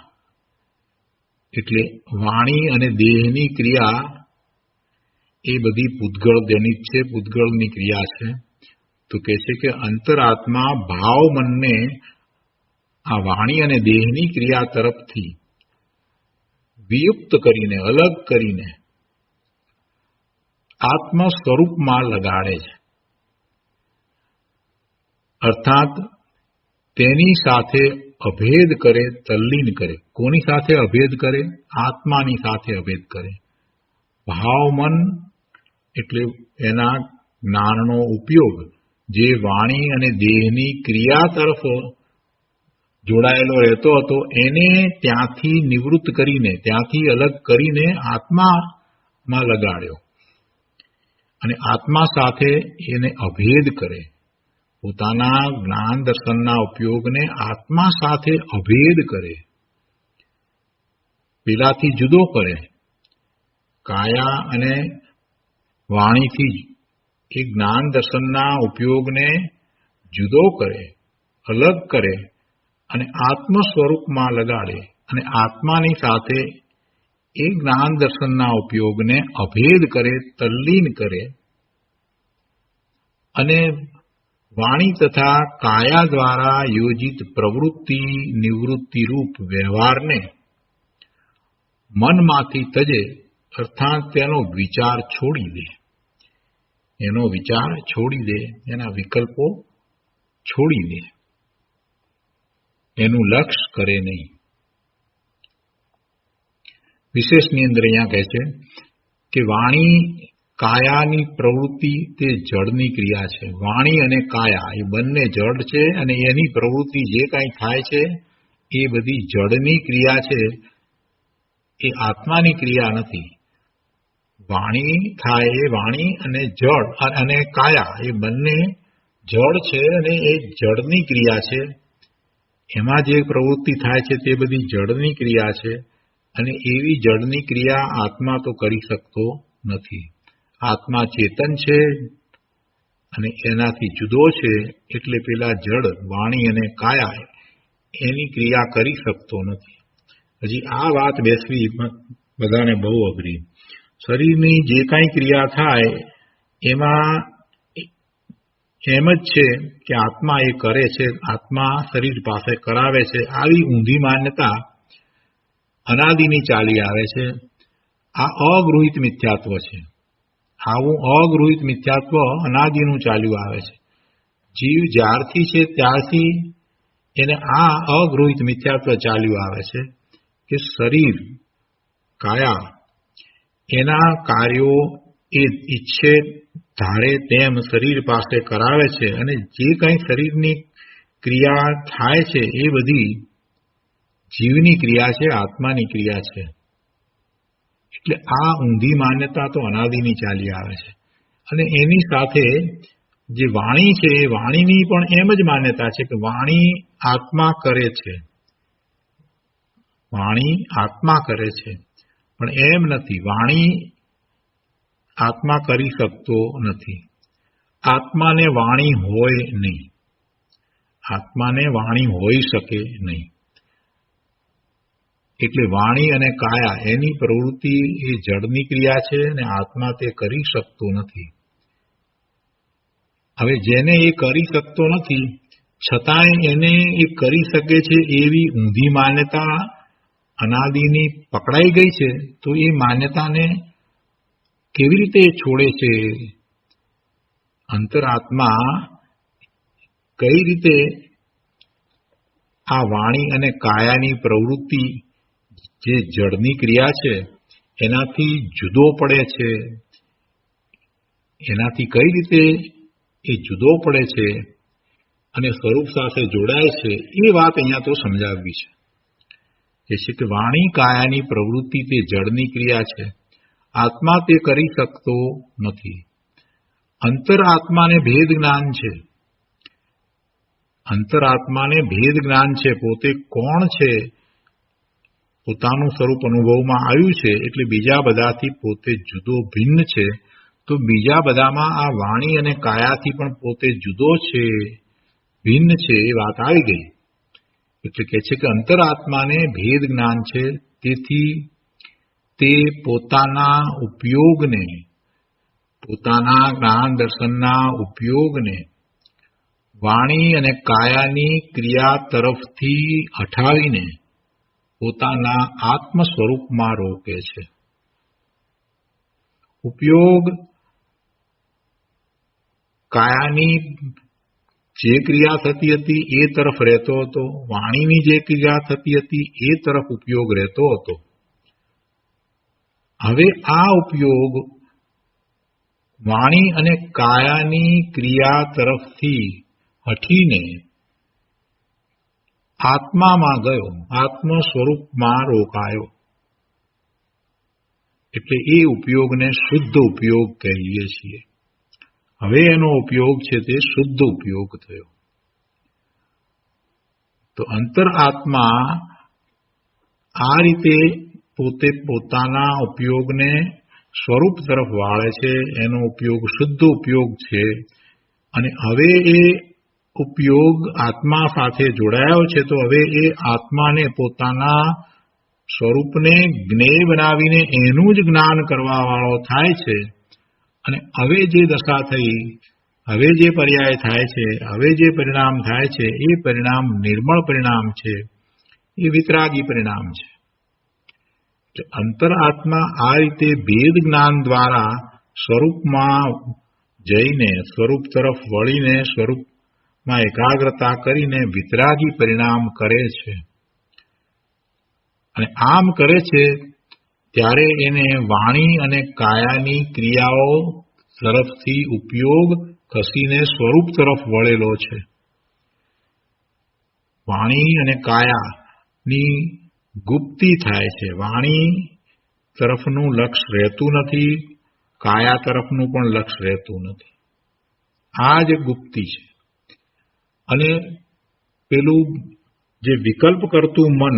એટલે વાણી અને દેહની ક્રિયા એ બધી પૂતગળ જનિત છે, પૂતગળની ક્રિયા છે. તો કહે છે કે અંતરાત્મા ભાવ મનને આ વાણી અને દેહની ક્રિયા તરફથી વિયુક્ત કરીને, અલગ કરીને આત્મ સ્વરૂપમાં લગાડે છે. અર્થાત તેની સાથે અભેદ કરે, તલ્લીન કરે. કોની સાથે અભેદ કરે? આત્માની સાથે અભેદ કરે. ભાવ મન એટલે એના જ્ઞાનનો ઉપયોગ જે વાણી અને દેહની ક્રિયા તરફ જોડાયેલો રહેતો હતો એને ત્યાંથી નિવૃત્ત કરીને, ત્યાંથી અલગ કરીને આત્મામાં લગાડ્યો અને આત્મા સાથે એને અભેદ કરે. પોતાના જ્ઞાન દર્શનના ઉપયોગને આત્મા સાથે અભેદ કરે, પેલાથી જુદો કરે. કાયા અને વાણીથી એ જ્ઞાન દર્શનના ઉપયોગને જુદો કરે, અલગ કરે અને આત્મ સ્વરૂપમાં લગાડે અને આત્માની સાથે એ જ્ઞાન દર્શનના ઉપયોગને અભેદ કરે, તલ્લીન કરે અને વાણી તથા કાયા દ્વારા યોજિત પ્રવૃત્તિ નિવૃત્તિ રૂપ વ્યવહારને મનમાંથી તજે, અર્થાત તેનો વિચાર છોડી દે. એનો વિચાર છોડી દે, એના વિકલ્પો છોડી દે, એનું લક્ષ્ય કરે નહીં. વિશેષની અંદર અહીંયા કહે છે કે વાણી કાયાની પ્રવૃત્તિ તે જળની ક્રિયા છે. વાણી અને કાયા એ બંને જળ છે અને એની પ્રવૃત્તિ જે કાંઈ થાય છે એ બધી જળની ક્રિયા છે, એ આત્માની ક્રિયા નથી. વાણી થાય એ વાણી અને જળ અને કાયા એ બંને જળ છે અને એ જળની ક્રિયા છે. એમાં જે પ્રવૃત્તિ થાય છે તે બધી જળની ક્રિયા છે અને એવી જળની ક્રિયા આત્મા તો કરી શકતો નથી. આત્મા ચેતન છે, અને એનાથી જુદો છે, એટલે પેલા જડ વાણી અને કાયા એની ક્રિયા કરી શકતો નથી. હજી આ વાત બેસવી બધાને બહુ અઘરી. શરીરની જે કાંઈ ક્રિયા થાય એમાં એમ જ છે કે આત્મા એ કરે છે, આત્મા શરીર પાસે કરાવે છે. આવી ઊંધી માન્યતા અનાદિની ચાલી આવે છે. આ અગૃહિત મિથ્યાત્વ છે. આવું અગૃહિત મિથ્યાત્વ અનાદિનું ચાલ્યું આવે છે. જીવ જ્યારથી છે ત્યારથી એને આ અગૃહિત મિથ્યાત્વ ચાલ્યું આવે છે કે શરીર કાયા એના કાર્યો એ ઈચ્છે ધારે તેમ શરીર પાસે કરાવે છે, અને જે કંઈ શરીરની ક્રિયા થાય છે એ બધી જીવની ક્રિયા છે, આત્માની ક્રિયા છે. એટલે આ ઊંધી માન્યતા તો અનાદિની ચાલી આવે છે. અને એની સાથે જે વાણી છે એ વાણીની પણ એમ જ માન્યતા છે કે વાણી આત્મા કરે છે, વાણી આત્મા કરે છે. પણ એમ નથી. વાણી આત્મા કરી શકતો નથી. આત્માને વાણી હોય નહીં. આત્માને વાણી હોઈ શકે નહીં. એટલે વાણી અને કાયા એની પ્રવૃત્તિ એ જડની ક્રિયા છે અને આત્મા તે કરી શકતો નથી. હવે જેને એ કરી શકતો નથી છતાંય એને એ કરી શકે છે એવી ઊંધી માન્યતા અનાદિની પકડાઈ ગઈ છે, તો એ માન્યતાને કેવી રીતે છોડે છે? અંતરાત્મા કઈ રીતે આ વાણી અને કાયાની પ્રવૃત્તિ જે જડની ક્રિયા છે એનાથી જુદો પડે છે? એનાથી કઈ રીતે એ જુદો પડે છે અને સ્વરૂપ સાથે જોડાય છે, એ વાત અહીંયા તો સમજાવવી છે. એ છે કે વાણી કાયાની પ્રવૃત્તિ તે જડની ક્રિયા છે, આત્મા તે કરી શકતો નથી. અંતરાત્માને ભેદ જ્ઞાન છે. અંતરાત્માને ભેદ જ્ઞાન છે. પોતે કોણ છે પોતાનું સ્વરૂપ અનુભવમાં આવ્યું છે, એટલે બીજા બધાથી પોતે જુદો ભિન્ન છે. તો બીજા બધામાં આ વાણી અને કાયાથી પણ પોતે જુદો છે, ભિન્ન છે, એ વાત આવી ગઈ. એટલે કહે છે કે અંતરાત્માને ભેદ જ્ઞાન છે. તેથી તે પોતાના ઉપયોગને, પોતાના જ્ઞાન દર્શનના ઉપયોગને વાણી અને કાયાની ક્રિયા તરફથી હટાવીને પોતાના આત્મ સ્વરૂપમાં રોકે છે. ઉપયોગ કાયાની જે ક્રિયા થતી હતી એ તરફ રહેતો હતો, વાણીની જે ક્રિયા થતી હતી એ તરફ ઉપયોગ રહેતો હતો. હવે આ ઉપયોગ વાણી અને કાયાની ક્રિયા તરફથી હટીને આત્મામાં ગયો, આત્મ સ્વરૂપમાં રોકાયો. એટલે એ ઉપયોગને શુદ્ધ ઉપયોગ કહીએ છીએ. હવે એનો ઉપયોગ છે તે શુદ્ધ ઉપયોગ થયો. તો અંતરાત્મા આ રીતે પોતે પોતાના ઉપયોગને સ્વરૂપ તરફ વાળે છે. એનો ઉપયોગ શુદ્ધ ઉપયોગ છે. અને હવે એ ઉપયોગ આત્મા સાથે જોડાયો છે, તો હવે એ આત્માને પોતાના સ્વરૂપને જ્ઞેય બનાવીને એનું જ જ્ઞાન કરવા વાળો થાય છે. અને હવે જે દશા થઈ, હવે જે પર્યાય થાય છે, હવે જે પરિણામ થાય છે, એ પરિણામ નિર્મળ પરિણામ છે, એ વિતરાગી પરિણામ છે. અંતરાત્મા આ રીતે ભેદ જ્ઞાન દ્વારા સ્વરૂપમાં જઈને, સ્વરૂપ તરફ વળીને, સ્વરૂપમાં એકાગ્રતા કરીને વિતરાગી પરિણામ કરે છે. અને આમ કરે છે ત્યારે એને વાણી અને કાયાની ક્રિયાઓ તરફથી ઉપયોગ ખસીને સ્વરૂપ તરફ વળેલો છે. વાણી અને કાયાની ગુપ્તી થાય છે. વાણી તરફનું લક્ષ રહેતું નથી, કાયા તરફનું પણ લક્ષ રહેતું નથી. આ જ ગુપ્તી છે. અને પેલું જે વિકલ્પ કરતું મન,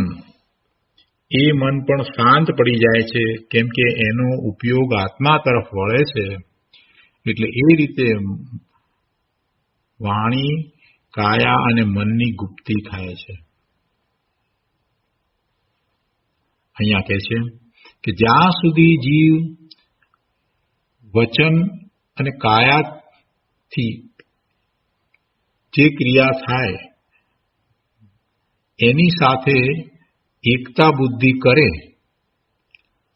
એ મન પણ શાંત પડી જાય છે, કેમ કે એનો ઉપયોગ આત્મા તરફ વળે છે. એટલે એ રીતે વાણી, કાયા અને મનની ગુપ્તી થાય છે. અહીંયા કહે છે કે જ્યાં સુધી જીવ વચન અને કાયાથી જે ક્રિયા થાય એની સાથે એકતા બુદ્ધિ કરે,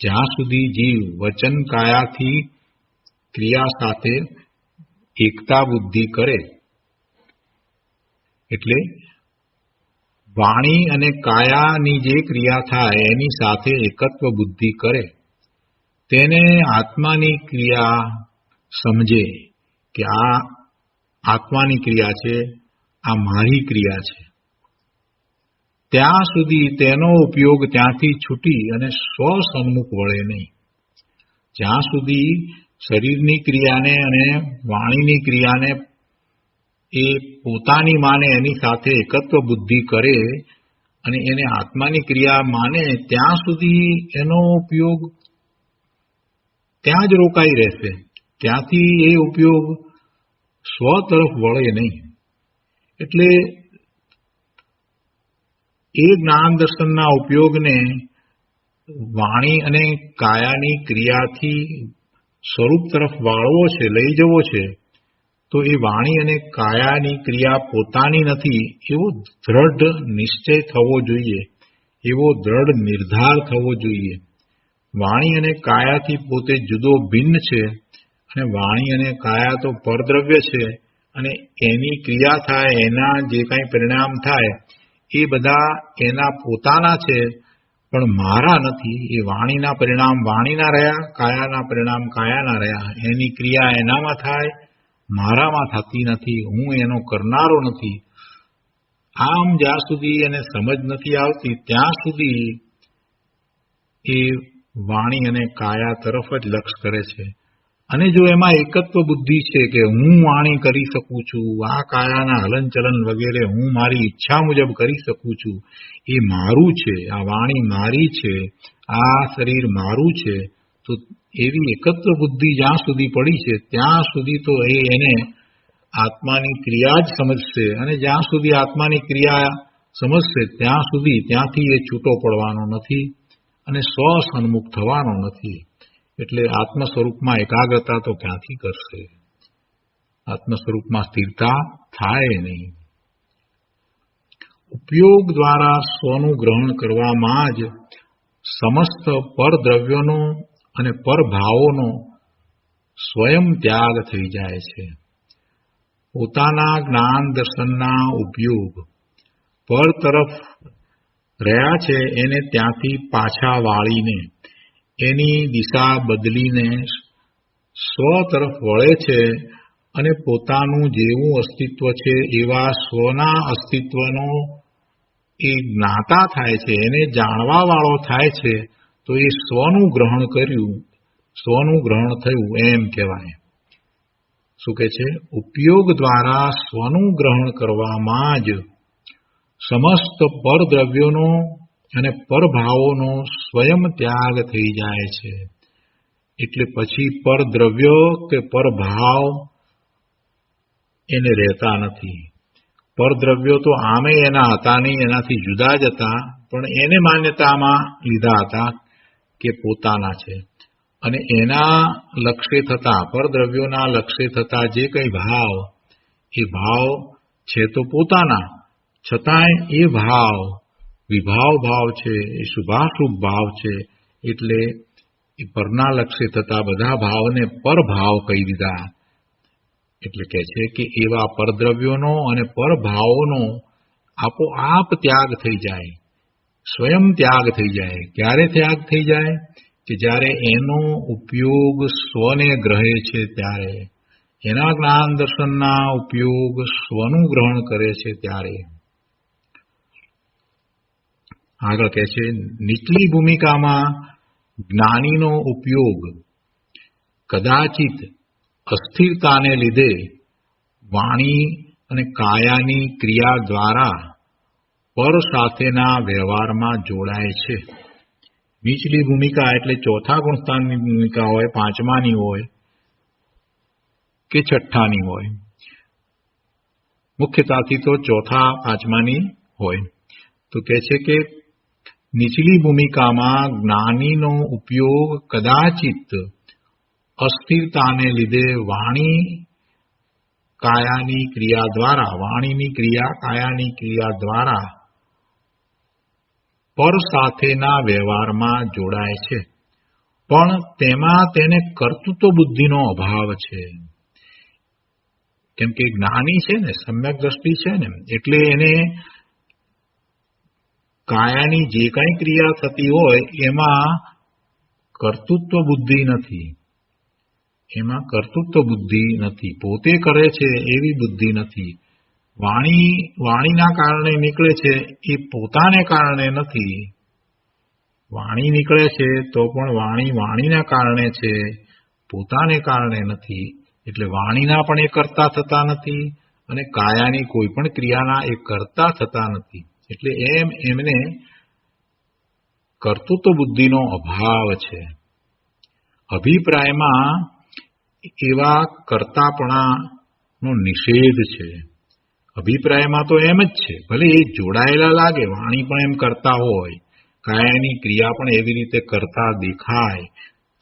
જ્યાં સુધી જીવ વચન કાયાથી ક્રિયા સાથે એકતા બુદ્ધિ કરે, એટલે વાણી અને કાયાની જે ક્રિયા થાય એની સાથે એકત્વ બુદ્ધિ કરે, તેને આત્માની ક્રિયા સમજે કે આ આત્માની ક્રિયા છે, આ મારી ક્રિયા છે, ત્યાં સુધી તેનો ઉપયોગ ત્યાંથી છૂટી અને સ્વસન્મુખ વળે નહીં. જ્યાં સુધી શરીરની ક્રિયાને અને વાણીની ક્રિયાને એ પોતાની માને એની સાથે એકત્વ બુદ્ધિ કરે અને એને આત્માની ક્રિયા માને, ત્યાં સુધી એનો ઉપયોગ ત્યાં જ રોકાઈ રહેશે. ત્યાંથી એ ઉપયોગ સ્વ તરફ વળે નહીં. એટલે એ જ્ઞાન દર્શનના ઉપયોગને વાણી અને કાયાની ક્રિયાથી સ્વરૂપ તરફ વાળવો છે, લઈ જવો છે, તો એ વાણી અને કાયાની ક્રિયા પોતાની નથી એવો દ્રઢ નિશ્ચય થવો જોઈએ, એવો દ્રઢ નિર્ધાર થવો જોઈએ. વાણી અને કાયાથી પોતે જુદો ભિન્ન છે અને વાણી અને કાયા તો પરદ્રવ્ય છે અને એની ક્રિયા થાય, એના જે કાંઈ પરિણામ થાય એ બધા એના પોતાના છે પણ મારા નથી. એ વાણીના પરિણામ વાણીના રહ્યા, કાયાના પરિણામ કાયાના રહ્યા. એની ક્રિયા એનામાં થાય, મારામાં થતી નથી, હું એનો કરનારો નથી. આમ જ્યાં સુધી એને સમજ નથી આવતી ત્યાં સુધી એ વાણી અને કાયા તરફ જ લક્ષ કરે છે. અને જો એમાં એકત્વ બુદ્ધિ છે કે હું વાણી કરી શકું છું, આ કાયાના હલનચલન વગેરે હું મારી ઈચ્છા મુજબ કરી શકું છું, એ મારું છે, આ વાણી મારી છે, આ શરીર મારું છે, તો એવી એકત્વ બુદ્ધિ જ્યાં સુધી પડી છે ત્યાં સુધી તો એને આત્માની ક્રિયા જ સમજશે. અને જ્યાં સુધી આત્માની ક્રિયા સમજશે ત્યાં સુધી ત્યાંથી એ છૂટો પડવાનો નથી અને સ્વસન્મુખ થવાનો નથી. એટલે આત્મ સ્વરૂપમાં એકાગ્રતા તો ક્યાંથી કરશે? આત્મ સ્વરૂપમાં સ્થિરતા થાય નહીં. ઉપયોગ દ્વારા સ્વનું ગ્રહણ કરવામાં જ સમસ્ત પરદ્રવ્યોનો અને પરભાવોનો સ્વયં ત્યાગ થઈ જાય છે. પોતાના જ્ઞાન દર્શનના ઉપયોગ પર તરફ રહ્યા છે એને ત્યાંથી પાછા વાળીને એની દિશા બદલીને સ્વ તરફ વળે છે અને પોતાનું જેવું અસ્તિત્વ છે એવા સ્વના અસ્તિત્વનો એ જ્ઞાતા થાય છે, એને જાણવા વાળો થાય છે. તો એ સ્વનું ગ્રહણ કર્યું, સ્વનું ગ્રહણ થયું એમ કહેવાય. શું કહે છે? ઉપયોગ દ્વારા સ્વનું ગ્રહણ કરવામાં જ સમસ્ત પરદ્રવ્યોનો અને પરભાવોનો સ્વયં ત્યાગ થઈ જાય છે. એટલે પછી પરદ્રવ્યો કે પરભાવ એને રહેતા નથી. પરદ્રવ્યો તો આમે એના હતા નહીં, એનાથી જુદા જ હતા, પણ એને માન્યતામાં લીધા હતા કે પોતાના છે. અને એના લક્ષ્ય થતા, પરદ્રવ્યોના લક્ષ્ય થતા જે કંઈ ભાવ, એ ભાવ છે તો પોતાના, છતાંય એ ભાવ વિભાવ ભાવ છે, એ શુભાશુભ ભાવ છે. એટલે એ પરના લક્ષ્ય થતા બધા ભાવને પરભાવ કહી દીધા. એટલે કહે છે કે એવા પરદ્રવ્યોનો અને પરભાવોનો આપોઆપ ત્યાગ થઈ જાય, સ્વયં ત્યાગ થઈ જાય. ક્યારે ત્યાગ થઈ જાય? કે જ્યારે એનો ઉપયોગ સ્વને ગ્રહે છે ત્યારે, એના જ્ઞાન દર્શનના ઉપયોગ સ્વનું ગ્રહણ કરે છે ત્યારે. આગળ કહે છે, નીચલી ભૂમિકામાં જ્ઞાનીનો ઉપયોગ કદાચિત અસ્થિરતાને લીધે વાણી અને કાયાની ક્રિયા દ્વારા પર સાથેના વ્યવહારમાં જોડાય છે. નીચલી ભૂમિકા એટલે ચોથા ગુણસ્થાનની ભૂમિકા હોય, પાંચમાની હોય કે છઠ્ઠાની હોય. મુખ્યતાથી તો ચોથા પાંચમાની હોય. તો કહે છે કે નીચલી ભૂમિકામાં જ્ઞાનીનો ઉપયોગ કદાચિત અસ્થિરતાને લીધે વાણીની ક્રિયા કાયાની ક્રિયા દ્વારા પર સાથેના વ્યવહારમાં જોડાય છે, પણ તેમાં તેને કર્તૃત્વ બુદ્ધિનો અભાવ છે. કેમ કે જ્ઞાની છે ને, સમ્યક દ્રષ્ટિ છે ને, એટલે એને કાયાની જે કંઈ ક્રિયા થતી હોય એમાં કર્તૃત્વ બુદ્ધિ નથી. પોતે કરે છે એવી બુદ્ધિ નથી. વાણીના કારણે નીકળે છે એ પોતાને કારણે નથી. વાણી નીકળે છે તો પણ વાણીના કારણે છે, પોતાને કારણે નથી. એટલે વાણીના પણ એ કર્તા થતા નથી અને કાયાની કોઈ પણ ક્રિયાના એ કર્તા થતા નથી. એટલે એમને કર્તૃત્વ બુદ્ધિનો અભાવ છે. અભિપ્રાયમાં એવા કર્તાપણાનો નિષેધ છે. અભિપ્રાયમાં તો એમ જ છે, ભલે એ જોડાયેલા લાગે, વાણી પણ એમ કરતા હોય, કાયાની ક્રિયા પણ એવી રીતે કરતા દેખાય,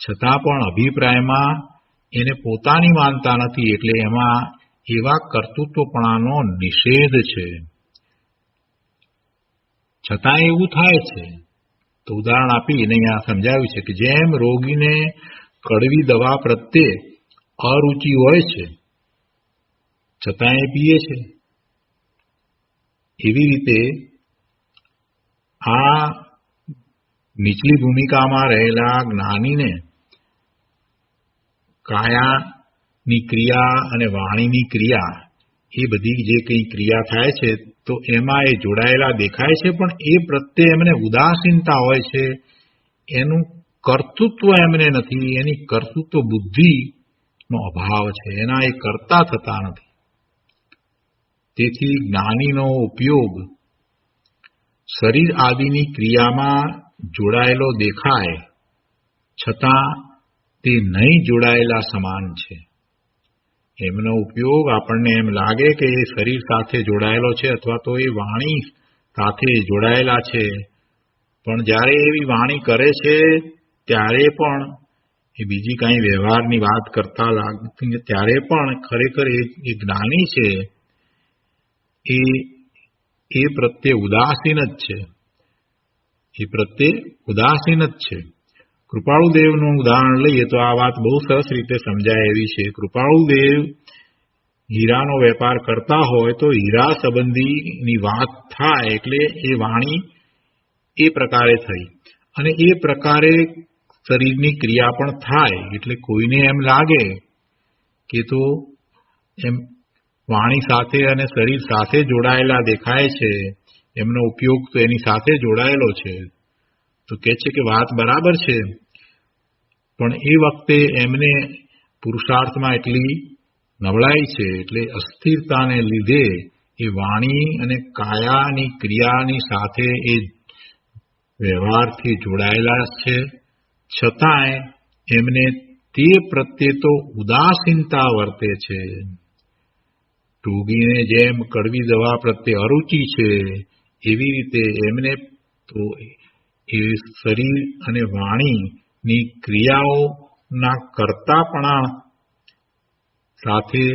છતાં પણ અભિપ્રાયમાં એને પોતાની માનતા નથી. એટલે એમાં એવા કર્તૃત્વપણાનો નિષેધ છે. છતાં એવું થાય છે. તો ઉદાહરણ આપીને અહીંયા સમજાવ્યું છે કે જેમ રોગીને કડવી દવા પ્રત્યે અરુચિ હોય છે, છતાં એ પીએ છે, એવી રીતે આ નીચલી ભૂમિકામાં રહેલા જ્ઞાનીને કાયાની ક્રિયા અને વાણીની ક્રિયા એ બધી જે કંઈ ક્રિયા થાય છે તો એમાં એ જોડાયેલા દેખાય છે, પણ એ પ્રત્યે એમને ઉદાસીનતા હોય છે. એનું કર્તૃત્વ એમને નથી, એની કર્તૃત્વ બુદ્ધિનો અભાવ છે, એના એ કરતા થતા નથી. તેથી જ્ઞાનીનો ઉપયોગ શરીર આદિની ક્રિયામાં જોડાયેલો દેખાય, છતાં તે નહીં જોડાયેલા સમાન છે. એમનો ઉપયોગ આપણને એમ લાગે કે એ શરીર સાથે જોડાયેલો છે અથવા તો એ વાણી સાથે જોડાયેલા છે, પણ જ્યારે એવી વાણી કરે છે ત્યારે પણ એ બીજી કાંઈ વ્યવહારની વાત કરતા લાગતી, ત્યારે પણ ખરેખર એ જ્ઞાની છે એ પ્રત્યે ઉદાસીન જ છે. કૃપાળુદેવનું ઉદાહરણ લઈએ તો આ વાત બહુ સરસ રીતે સમજાય એવી છે. કૃપાળુદેવ હીરાનો વેપાર કરતા હોય તો હીરા સંબંધીની વાત થાય એટલે એ વાણી એ પ્રકારે થઈ અને એ પ્રકારે શરીરની ક્રિયા પણ થાય. એટલે કોઈને એમ લાગે કે તો એમ વાણી સાથે અને શરીર સાથે જોડાયેલા દેખાય છે, એમનો ઉપયોગ તો એની સાથે જોડાયેલો છે. તો કહે છે કે વાત બરાબર છે, પણ એ વખતે એમને પુરુષાર્થમાં એટલી નબળાઈ છે, એટલે અસ્થિરતાને લીધે એ વાણી અને કાયાની ક્રિયાની સાથે એ વ્યવહારથી જોડાયેલા છે, છતાંય એમને તે પ્રત્યે તો ઉદાસીનતા વર્તે છે. રોગીને જેમ કડવી દવા પ્રત્યે અરુચિ છે, એવી રીતે એમને તો એ શરીર અને વાણીની ક્રિયાઓના કર્તાપણા સાથે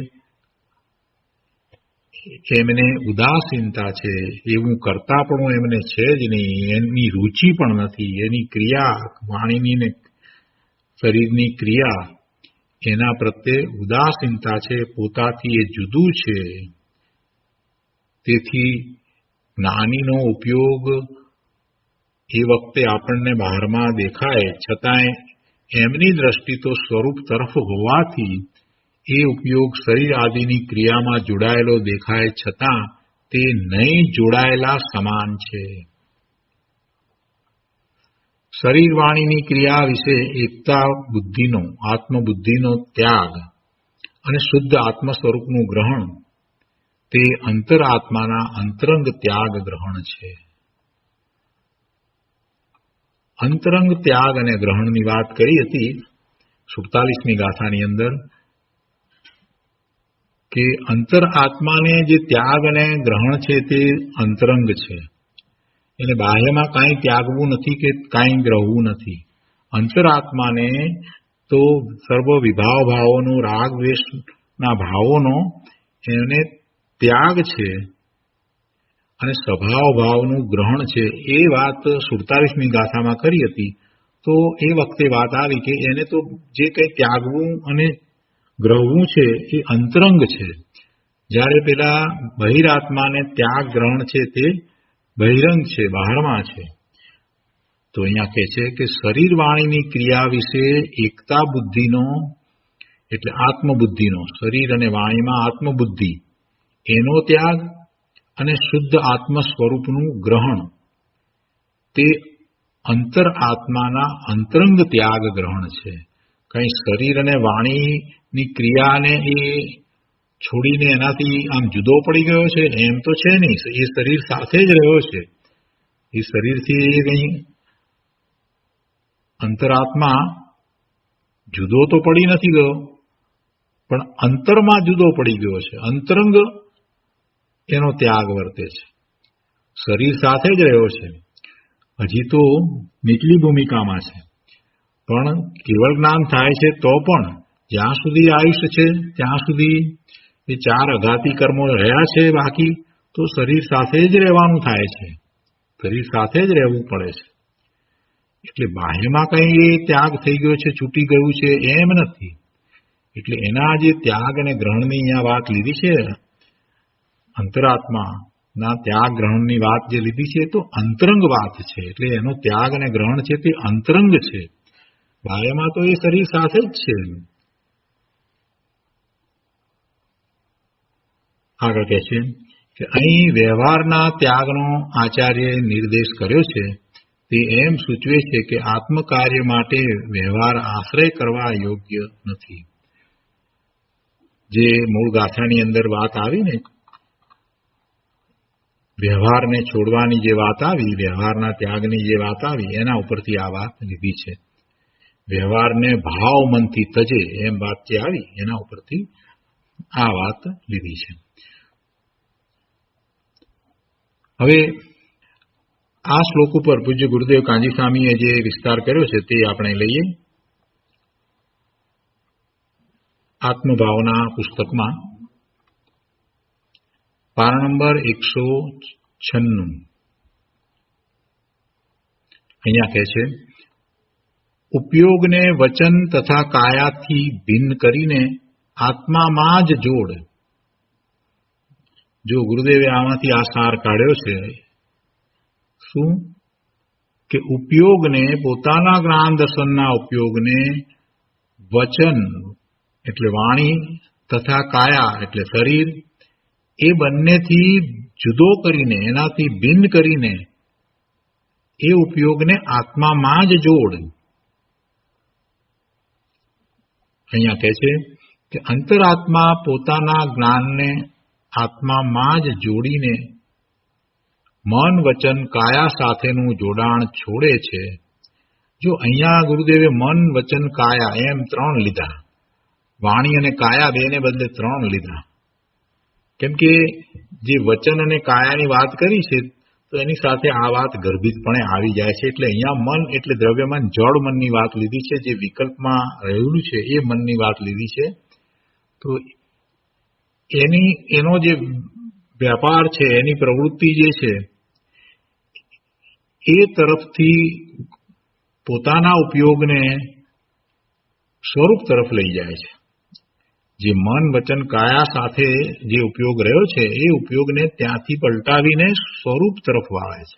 એમને ઉદાસીનતા છે. એવું કર્તાપણું એમને છે જ નહીં, એની રુચિ પણ નથી. એની ક્રિયા, વાણીની ને શરીરની ક્રિયા, એના પ્રત્યે ઉદાસીનતા છે, પોતાથી એ જુદું છે. તેથી જ્ઞાનીનો ઉપયોગ એ વખતે આપણને બહારમાં દેખાય, છતાંય એમની દ્રષ્ટિ તો સ્વરૂપ તરફ હોવાથી એ ઉપયોગ શરીર આદિની ક્રિયામાં જોડાયેલો દેખાય, છતાં તે નહીં જોડાયેલા સમાન છે. શરીર વાણીની ક્રિયા વિશે એકતા બુદ્ધિનો, આત્મબુદ્ધિનો ત્યાગ અને શુદ્ધ આત્મ સ્વરૂપનું ગ્રહણ તે અંતરાત્માના અંતરંગ ત્યાગ ગ્રહણ છે. અંતરંગ ત્યાગ અને ગ્રહણની વાત કરી હતી 47મી ગાથાની અંદર. કે અંતર આત્માને જે ત્યાગ અને ગ્રહણ છે તે અંતરંગ છે. એટલે બાહ્યમાં કાંઈ ત્યાગવું નથી કે કાંઈ ગ્રહવું નથી. અંતરાત્માને તો સર્વ વિભાવ ભાવોનો, રાગ દ્વેષના ભાવોનો એને ત્યાગ છે અને સ્વભાવ ભાવનું ગ્રહણ છે. એ વાત 47મી ગાથામાં કરી હતી. તો એ વખતે વાત આવી કે એને તો જે કંઈ ત્યાગવું અને ગ્રહવું છે એ અંતરંગ છે, જ્યારે પેલા બહિરાત્માને ત્યાગ ગ્રહણ છે તે બહિરંગ છે, બહારમાં છે. તો અહીંયા કહે છે કે શરીર વાણીની ક્રિયા વિશે એકતા બુદ્ધિનો, એટલે આત્મબુદ્ધિનો, શરીર અને વાણીમાં આત્મબુદ્ધિ એનો ત્યાગ અને શુદ્ધ આત્મ સ્વરૂપનું ગ્રહણ તે અંતર આત્માના અંતરંગ ત્યાગ ગ્રહણ છે. કઈ શરીર અને વાણીની ક્રિયાને એ છોડીને એનાથી આમ જુદો પડી ગયો છે એમ તો છે નહીં. એ શરીર સાથે જ રહ્યો છે. એ શરીરથી એ કંઈ અંતરાત્મા જુદો તો પડી નથી ગયો, પણ અંતરમાં જુદો પડી ગયો છે. અંતરંગ એનો ત્યાગ વર્તે છે. શરીર સાથે જ રહ્યો છે, હજી તો નીચલી ભૂમિકામાં છે, પણ કેવળ જ્ઞાન થાય છે તો પણ જ્યાં સુધી આયુષ્ય છે ત્યાં સુધી એ 4 અઘાતી કર્મો રહ્યા છે બાકી, તો શરીર સાથે જ રહેવાનું થાય છે. શરીર સાથે જ રહેવું પડે છે. એટલે બાહ્યમાં કંઈ એ ત્યાગ થઈ ગયો છે, છૂટી ગયું છે એમ નથી. એટલે એના જે ત્યાગ અને ગ્રહણની અહીંયા વાત લીધી છે, અંતરાત્માના ત્યાગ ગ્રહણની વાત જે લીધી છે તો અંતરંગ વાત છે. એટલે એનો ત્યાગ અને ગ્રહણ છે તે અંતરંગ છે. બાહ્યમાં તો એ શરીર સાથે જ છે. આગળ કહે છે કે અહીં વ્યવહારના ત્યાગનો આચાર્યએ નિર્દેશ કર્યો છે તે એમ સૂચવે છે કે આત્મકાર્ય માટે વ્યવહાર આશ્રય કરવા યોગ્ય નથી. જે મૂળ ગાથાની અંદર વાત આવી ને, વ્યવહારને છોડવાની જે વાત આવી, વ્યવહારના ત્યાગની જે વાત આવી, એના ઉપરથી આ વાત લીધી છે. વ્યવહારને ભાવ મનથી તજે એમ વાત જે આવી એના ઉપરથી આ વાત લીધી છે. હવે આ શ્લોક ઉપર પૂજ્ય ગુરુદેવ કાંજી સ્વામીએ જે વિસ્તાર કર્યો છે તે આપણે લઈએ. આત્મભાવના પુસ્તકમાં પાના નંબર 196 અહીંયા કહે છે, ઉપયોગને વચન તથા કાયાથી ભિન્ન કરીને આત્મામાં જ જોડ. જો ગુરુદેવે આમાંથી આ સાર કાઢ્યો છે શું કે ઉપયોગને, પોતાના જ્ઞાન દર્શનના ઉપયોગને વચન એટલે વાણી તથા કાયા એટલે શરીર એ બંનેથી જુદો કરીને, એનાથી ભિન્ન કરીને એ ઉપયોગને આત્મામાં જ જોડ. અહીંયા કહે છે કે અંતરાત્મા પોતાના જ્ઞાનને આત્મામાં જ જોડીને મન વચન કાયા સાથેનું જોડાણ છોડે છે. જો અહીંયા ગુરુદેવે મન વચન કાયા એમ 3 લીધા, વાણી અને કાયા બેને બદલે 3 લીધા. કેમ કે જે વચન અને કાયાની વાત કરી છે તો એની સાથે આ વાત ગર્ભિતપણે આવી જાય છે. એટલે અહીંયા મન એટલે દ્રવ્યમાન જળ મનની વાત લીધી છે. જે વિકલ્પમાં રહેલું છે એ મનની વાત લીધી છે. તો એનો જે વ્યાપાર છે, એની પ્રવૃત્તિ જે છે એ તરફથી પોતાના ઉપયોગને સ્વરૂપ તરફ લઈ જાય છે. જે મન વચન કાયા સાથે જે ઉપયોગ રહ્યો છે એ ઉપયોગને ત્યાંથી પલટાવીને સ્વરૂપ તરફ વાળે છે.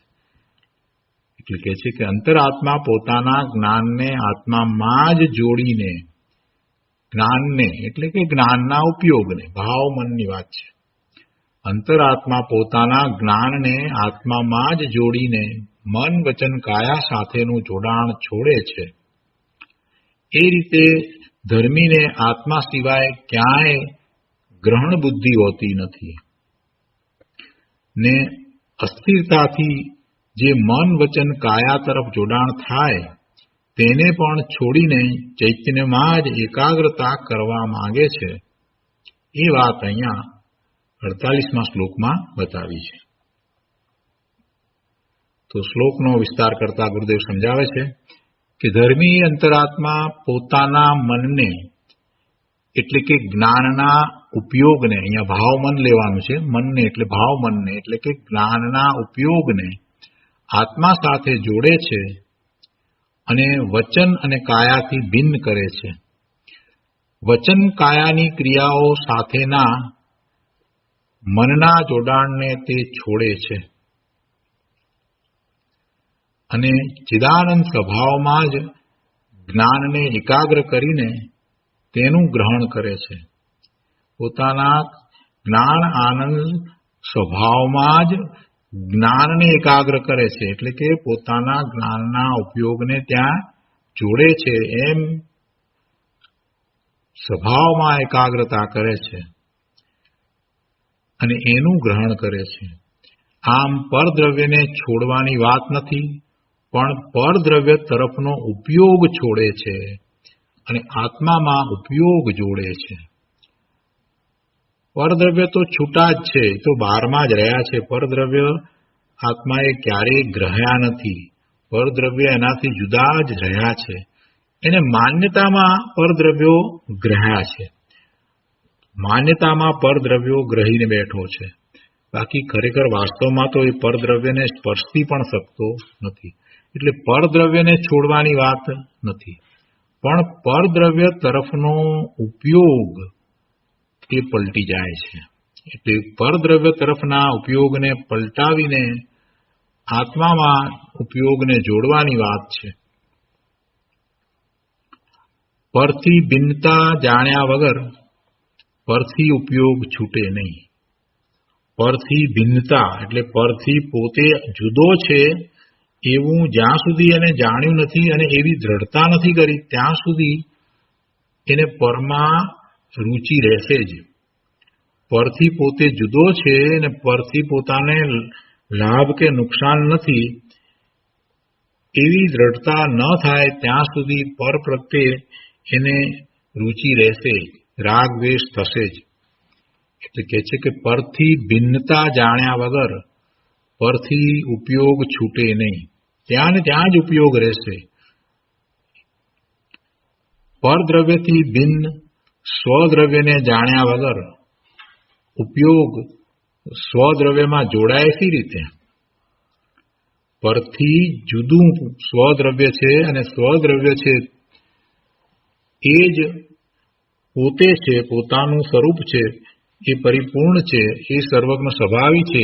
એટલે કહે છે કે અંતરાત્મા પોતાના જ્ઞાનને આત્મામાં જ જોડીને, જ્ઞાનને એટલે કે જ્ઞાનના ઉપયોગને, ભાવ મનની વાત છે, અંતરાત્મા પોતાના જ્ઞાનને આત્મામાં જ જોડીને મન વચન કાયા સાથેનું જોડાણ છોડે છે. એ રીતે ધર્મીને આત્મા સિવાય ક્યાંય ગ્રહણ બુદ્ધિ હોતી નથી ને અસ્થિરતાથી જે મન વચન કાયા તરફ જોડાણ થાય તેને પણ છોડીને ચૈતન્યમાં જ એકાગ્રતા કરવા માંગે છે. એ વાત અહીંયા 48મા શ્લોકમાં બતાવી છે. તો શ્લોકનો વિસ્તાર કરતા ગુરુદેવ સમજાવે છે કે ધર્મી અંતરાત્મા પોતાના મનને એટલે કે જ્ઞાનના ઉપયોગને, અહીંયા ભાવ મન લેવાનું છે, મનને એટલે ભાવ મનને એટલે કે જ્ઞાનના ઉપયોગને આત્મા સાથે જોડે છે અને વચન અને કાયાથી ભિન્ન કરે છે. વચન કાયાની ક્રિયાઓ સાથેના મનના જોડાણને તે છોડે છે અને ચિદાનંદ સ્વભાવમાં જ જ્ઞાનને એકાગ્ર કરીને તેનું ગ્રહણ કરે છે. પોતાના જ્ઞાન આનંદ સ્વભાવમાં જ જ્ઞાનને એકાગ્ર કરે છે એટલે કે પોતાના જ્ઞાનના ઉપયોગને ત્યાં જોડે છે, એમ સ્વભાવમાં એકાગ્રતા કરે છે અને એનું ગ્રહણ કરે છે. આમ પરદ્રવ્યને છોડવાની વાત નથી, પણ પરદ્રવ્ય તરફનો ઉપયોગ છોડે છે અને આત્મામાં ઉપયોગ જોડે છે. પરદ્રવ્ય તો છૂટા જ છે, તો બહારમાં જ રહ્યા છે. પરદ્રવ્ય આત્માએ ક્યારેય ગ્રહ્યા નથી. પરદ્રવ્ય એનાથી જુદા જ રહ્યા છે. એને માન્યતામાં પરદ્રવ્યો ગ્રહ્યા છે. માન્યતામાં પરદ્રવ્યો ગ્રહીને બેઠો છે. બાકી ખરેખર વાસ્તવમાં તો એ પરદ્રવ્યને સ્પર્શી પણ શકતો નથી. એટલે પરદ્રવ્યને છોડવાની વાત નથી, પણ પરદ્રવ્ય તરફનો ઉપયોગ એ પલટી જાય છે. એટલે પરદ્રવ્ય તરફના ઉપયોગને પલટાવીને આત્મામાં ઉપયોગને જોડવાની વાત છે. પરથી ભિન્નતા જાણ્યા વગર પરથી ઉપયોગ છૂટે નહીં. પરથી ભિન્નતા એટલે પરથી પોતે જુદો છે એવું જ્યાં સુધી એને જાણ્યું નથી અને એવી દ્રઢતા નથી કરી ત્યાં સુધી એને પરમાં રુચિ રહેશે જ. પરથી પોતે જુદો છે અને પરથી પોતાને લાભ કે નુકસાન નથી એવી દ્રઢતા ન થાય ત્યાં સુધી પર પ્રત્યે એને રુચિ રહેશે, રાગ દ્વેષ થશે જ. એટલે કહે છે કે પરથી ભિન્નતા જાણ્યા વગર પરથી ઉપયોગ છૂટે નહીં, ત્યાં ને ત્યાં જ ઉપયોગ રહેશે. પરદ્રવ્યથી ભિન્ન સ્વદ્રવ્યને જાણ્યા વગર ઉપયોગ સ્વદ્રવ્યમાં જોડાય સી રીતે? પરથી જુદું સ્વદ્રવ્ય છે અને સ્વદ્રવ્ય છે એ જ પોતે છે, પોતાનું સ્વરૂપ છે, એ પરિપૂર્ણ છે, એ સર્વજ્ઞ સ્વભાવી છે,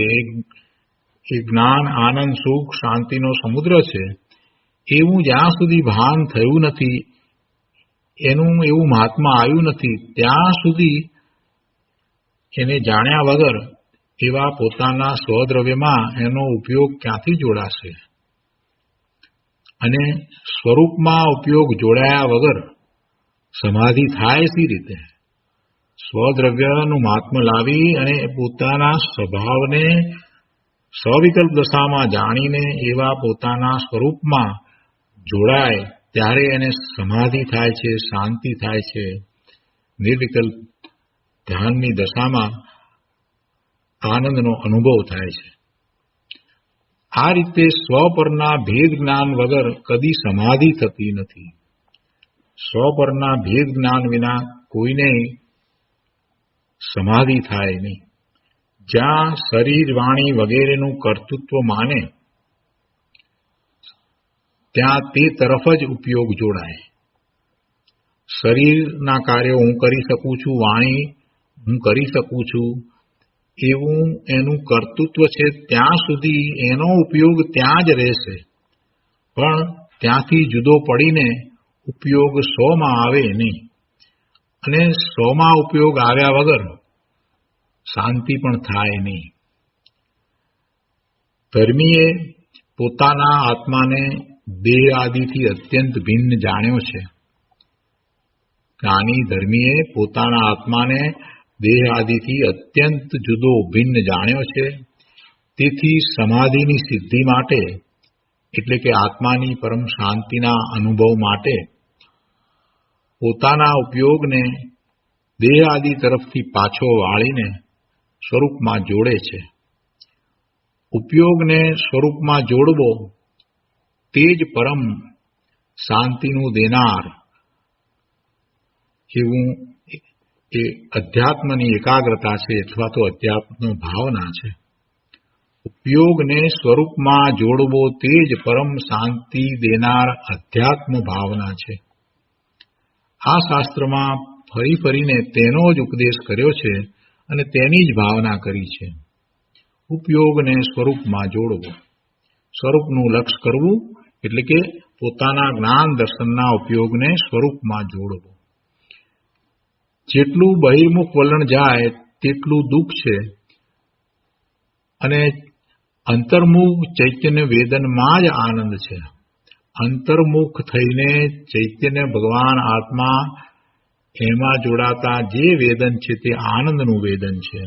એ જ્ઞાન આનંદ સુખ શાંતિનો સમુદ્ર છે. એવું જ્યાં સુધી ભાન થયું નથી, એનું એવું મહાત્મા આવ્યું નથી, ત્યાં સુધી એને જાણ્યા વગર એવા પોતાના સ્વદ્રવ્યમાં એનો ઉપયોગ ક્યાંથી જોડાશે? અને સ્વરૂપમાં ઉપયોગ જોડાયા વગર સમાધિ થાય સી રીતે? સ્વદ્રવ્યનું મહાત્મ્ય લાવી અને પોતાના સ્વભાવને સવિકલ્પ દશામાં જાણીને એવા પોતાના સ્વરૂપમાં જોડાય ત્યારે એને સમાધિ થાય છે, શાંતિ થાય છે. નિર્વિકલ્પ ધ્યાનની દશામાં આનંદનો અનુભવ થાય છે. આ રીતે સ્વ પરના ભેદ જ્ઞાન વગર કદી સમાધિ થતી નથી. સ્વ પરના ભેદ જ્ઞાન વિના કોઈને સમાધિ થાય નહીં. જ્યાં શરીર વાણી વગેરેનું કર્તૃત્વ માને ત્યાં તે તરફ જ ઉપયોગ જોડાય. શરીરના કાર્યો હું કરી શકું છું, વાણી હું કરી શકું છું એવું એનું કર્તૃત્વ છે ત્યાં સુધી એનો ઉપયોગ ત્યાં જ રહેશે. પણ ત્યાંથી જુદો પડીને ઉપયોગ સ્વમાં આવે નહીં. અને સ્વમાં ઉપયોગ આવ્યા વગર શાંતિ પણ થાય નહીં. ધર્મીએ પોતાના આત્માને દેહ આદિથી અત્યંત ભિન્ન જાણ્યો છે. જ્ઞાની ધર્મીએ પોતાના આત્માને દેહ આદિથી અત્યંત જુદો ભિન્ન જાણ્યો છે. તેથી સમાધિની સિદ્ધિ માટે એટલે કે આત્માની પરમ શાંતિના અનુભવ માટે પોતાના ઉપયોગને દેહ આદિ તરફથી પાછો વાળીને સ્વરૂપમાં જોડે છે. ઉપયોગને સ્વરૂપમાં જોડવો તે જ પરમ શાંતિનું દેનાર એવું એ અધ્યાત્મની એકાગ્રતા છે અથવા તો અધ્યાત્મ ભાવના છે. ઉપયોગને સ્વરૂપમાં જોડવો તે જ પરમ શાંતિ દેનાર અધ્યાત્મ ભાવના છે. આ શાસ્ત્રમાં ફરી ફરીને તેનો જ ઉપદેશ કર્યો છે અને તેની જ ભાવના કરી છે. ઉપયોગને સ્વરૂપમાં જોડવો, સ્વરૂપનું લક્ષ્ય કરવું એટલે કે પોતાના જ્ઞાન દર્શનના ઉપયોગને સ્વરૂપમાં જોડવો. જેટલું બહિર્મુખ વલણ જાય તેટલું દુઃખ છે અને અંતર્મુખ ચૈતન્ય વેદનમાં જ આનંદ છે. અંતર્મુખ થઈને ચૈતન્ય ભગવાન આત્મા એમાં જોડાતા જે વેદન છે તે આનંદનું વેદન છે.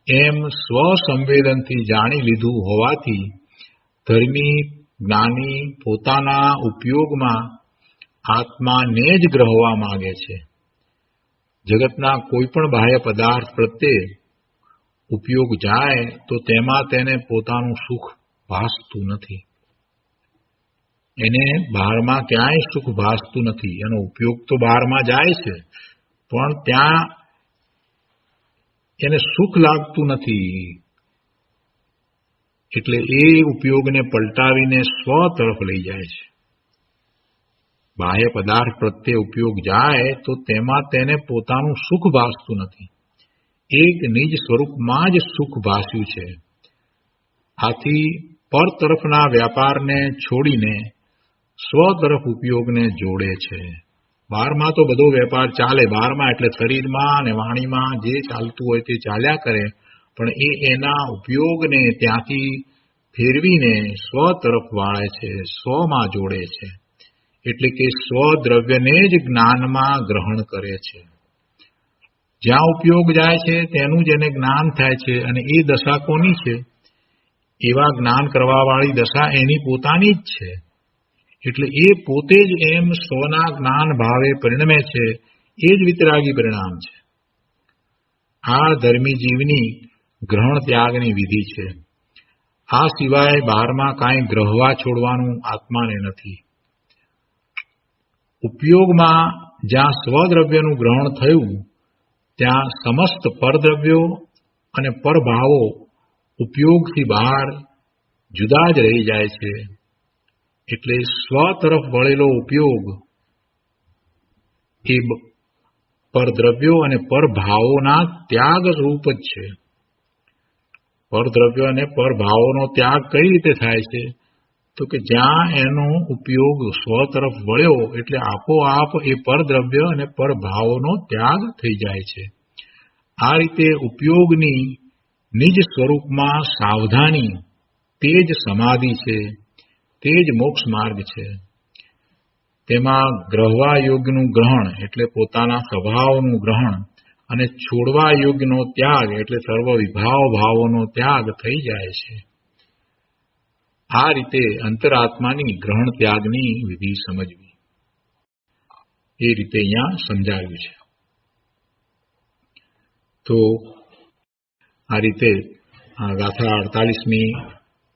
એમ સ્વસંવેદનથી જાણી લીધું હોવાથી ધર્મી જ્ઞાની પોતાના ઉપયોગમાં આત્માને જ ગ્રહવા માંગે છે. જગતના કોઈ પણ બાહ્ય પદાર્થ પ્રત્યે ઉપયોગ જાય તો તેમાં તેને પોતાનું સુખ ભાસતું નથી. એને બહારમાં ક્યાંય સુખ ભાસતું નથી. એનો ઉપયોગ તો બહારમાં જાય છે પણ ત્યાં એને સુખ લાગતું નથી. એટલે એ ઉપયોગને પલટાવીને સ્વ તરફ લઈ જાય છે. બાહ્ય પદાર્થ પ્રત્યે ઉપયોગ જાય તો તેમાં તેને પોતાનું સુખ ભાસતું નથી. એક નિજ સ્વરૂપમાં જ સુખ ભાસ્યું છે. આથી પર તરફના વ્યાપારને છોડીને સ્વ તરફ ઉપયોગને જોડે છે. બહારમાં તો બધો વેપાર ચાલે, બહારમાં એટલે શરીરમાં અને વાણીમાં જે ચાલતું હોય તે ચાલ્યા કરે, પણ એના ઉપયોગને ત્યાંથી ફેરવીને સ્વ તરફ વાળે છે, સ્વમાં જોડે છે. એટલે કે સ્વદ્રવ્યને જ જ્ઞાનમાં ગ્રહણ કરે છે. જ્યાં ઉપયોગ જાય છે તેનું જ એને જ્ઞાન થાય છે અને એ દશા કોની છે? એવા જ્ઞાન કરવાવાળી દશા એની પોતાની જ છે. એટલે એ પોતે જ એમ સ્વના જ્ઞાન ભાવે પરિણમે છે. એ જ વિતરાગી પરિણામ છે. આ ધર્મી જીવની ગ્રહણ ત્યાગની વિધિ છે. આ સિવાય બહારમાં કાંઈ ગ્રહવા છોડવાનું આત્માને નથી. ઉપયોગમાં જ્યાં સ્વદ્રવ્યનું ગ્રહણ થયું ત્યાં સમસ્ત પરદ્રવ્યો અને પરભાવો ઉપયોગથી બહાર જુદા જ રહી જાય છે. એટલે સ્વ તરફ વળેલો ઉપયોગ એ પરદ્રવ્યો અને પરભાવોના ત્યાગ રૂપ જ છે. પરદ્રવ્યો અને પરભાવોનો ત્યાગ કઈ રીતે થાય છે? તો કે જ્યાં એનો ઉપયોગ સ્વ તરફ વળ્યો એટલે આપોઆપ એ પરદ્રવ્ય અને પરભાવોનો ત્યાગ થઈ જાય છે. આ રીતે ઉપયોગની નિજ સ્વરૂપમાં સાવધાની તે જ સમાધિ છે, તે જ મોક્ષ માર્ગ છે. તેમાં ગ્રહવા યોગ્યનું ગ્રહણ એટલે પોતાના સ્વભાવનું ગ્રહણ અને છોડવા યોગ્યનો ત્યાગ એટલે સર્વ વિભાવ ભાવોનો ત્યાગ થઈ જાય છે. આ રીતે અંતરાત્માની ગ્રહણ ત્યાગની વિધિ સમજવી એ રીતે અહીંયા સમજાવ્યું છે. તો આ રીતે આ ગાથા 48મી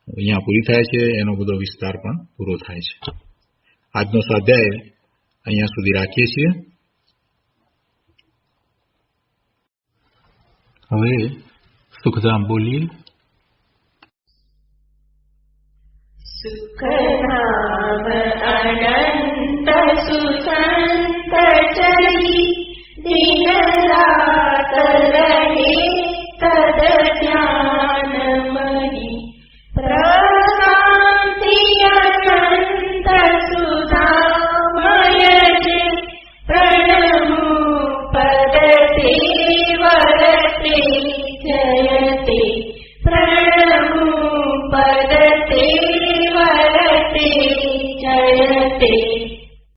અહીંયા પૂરી થાય છે. એનો બધો વિસ્તાર પણ પૂરો થાય છે. આજનો સ્વાધ્યાય અહીંયા સુધી રાખીએ છીએ. હવે સુખધામ બોલીએ. સુખધામ અનંત સુસંત ચરી દિન રાત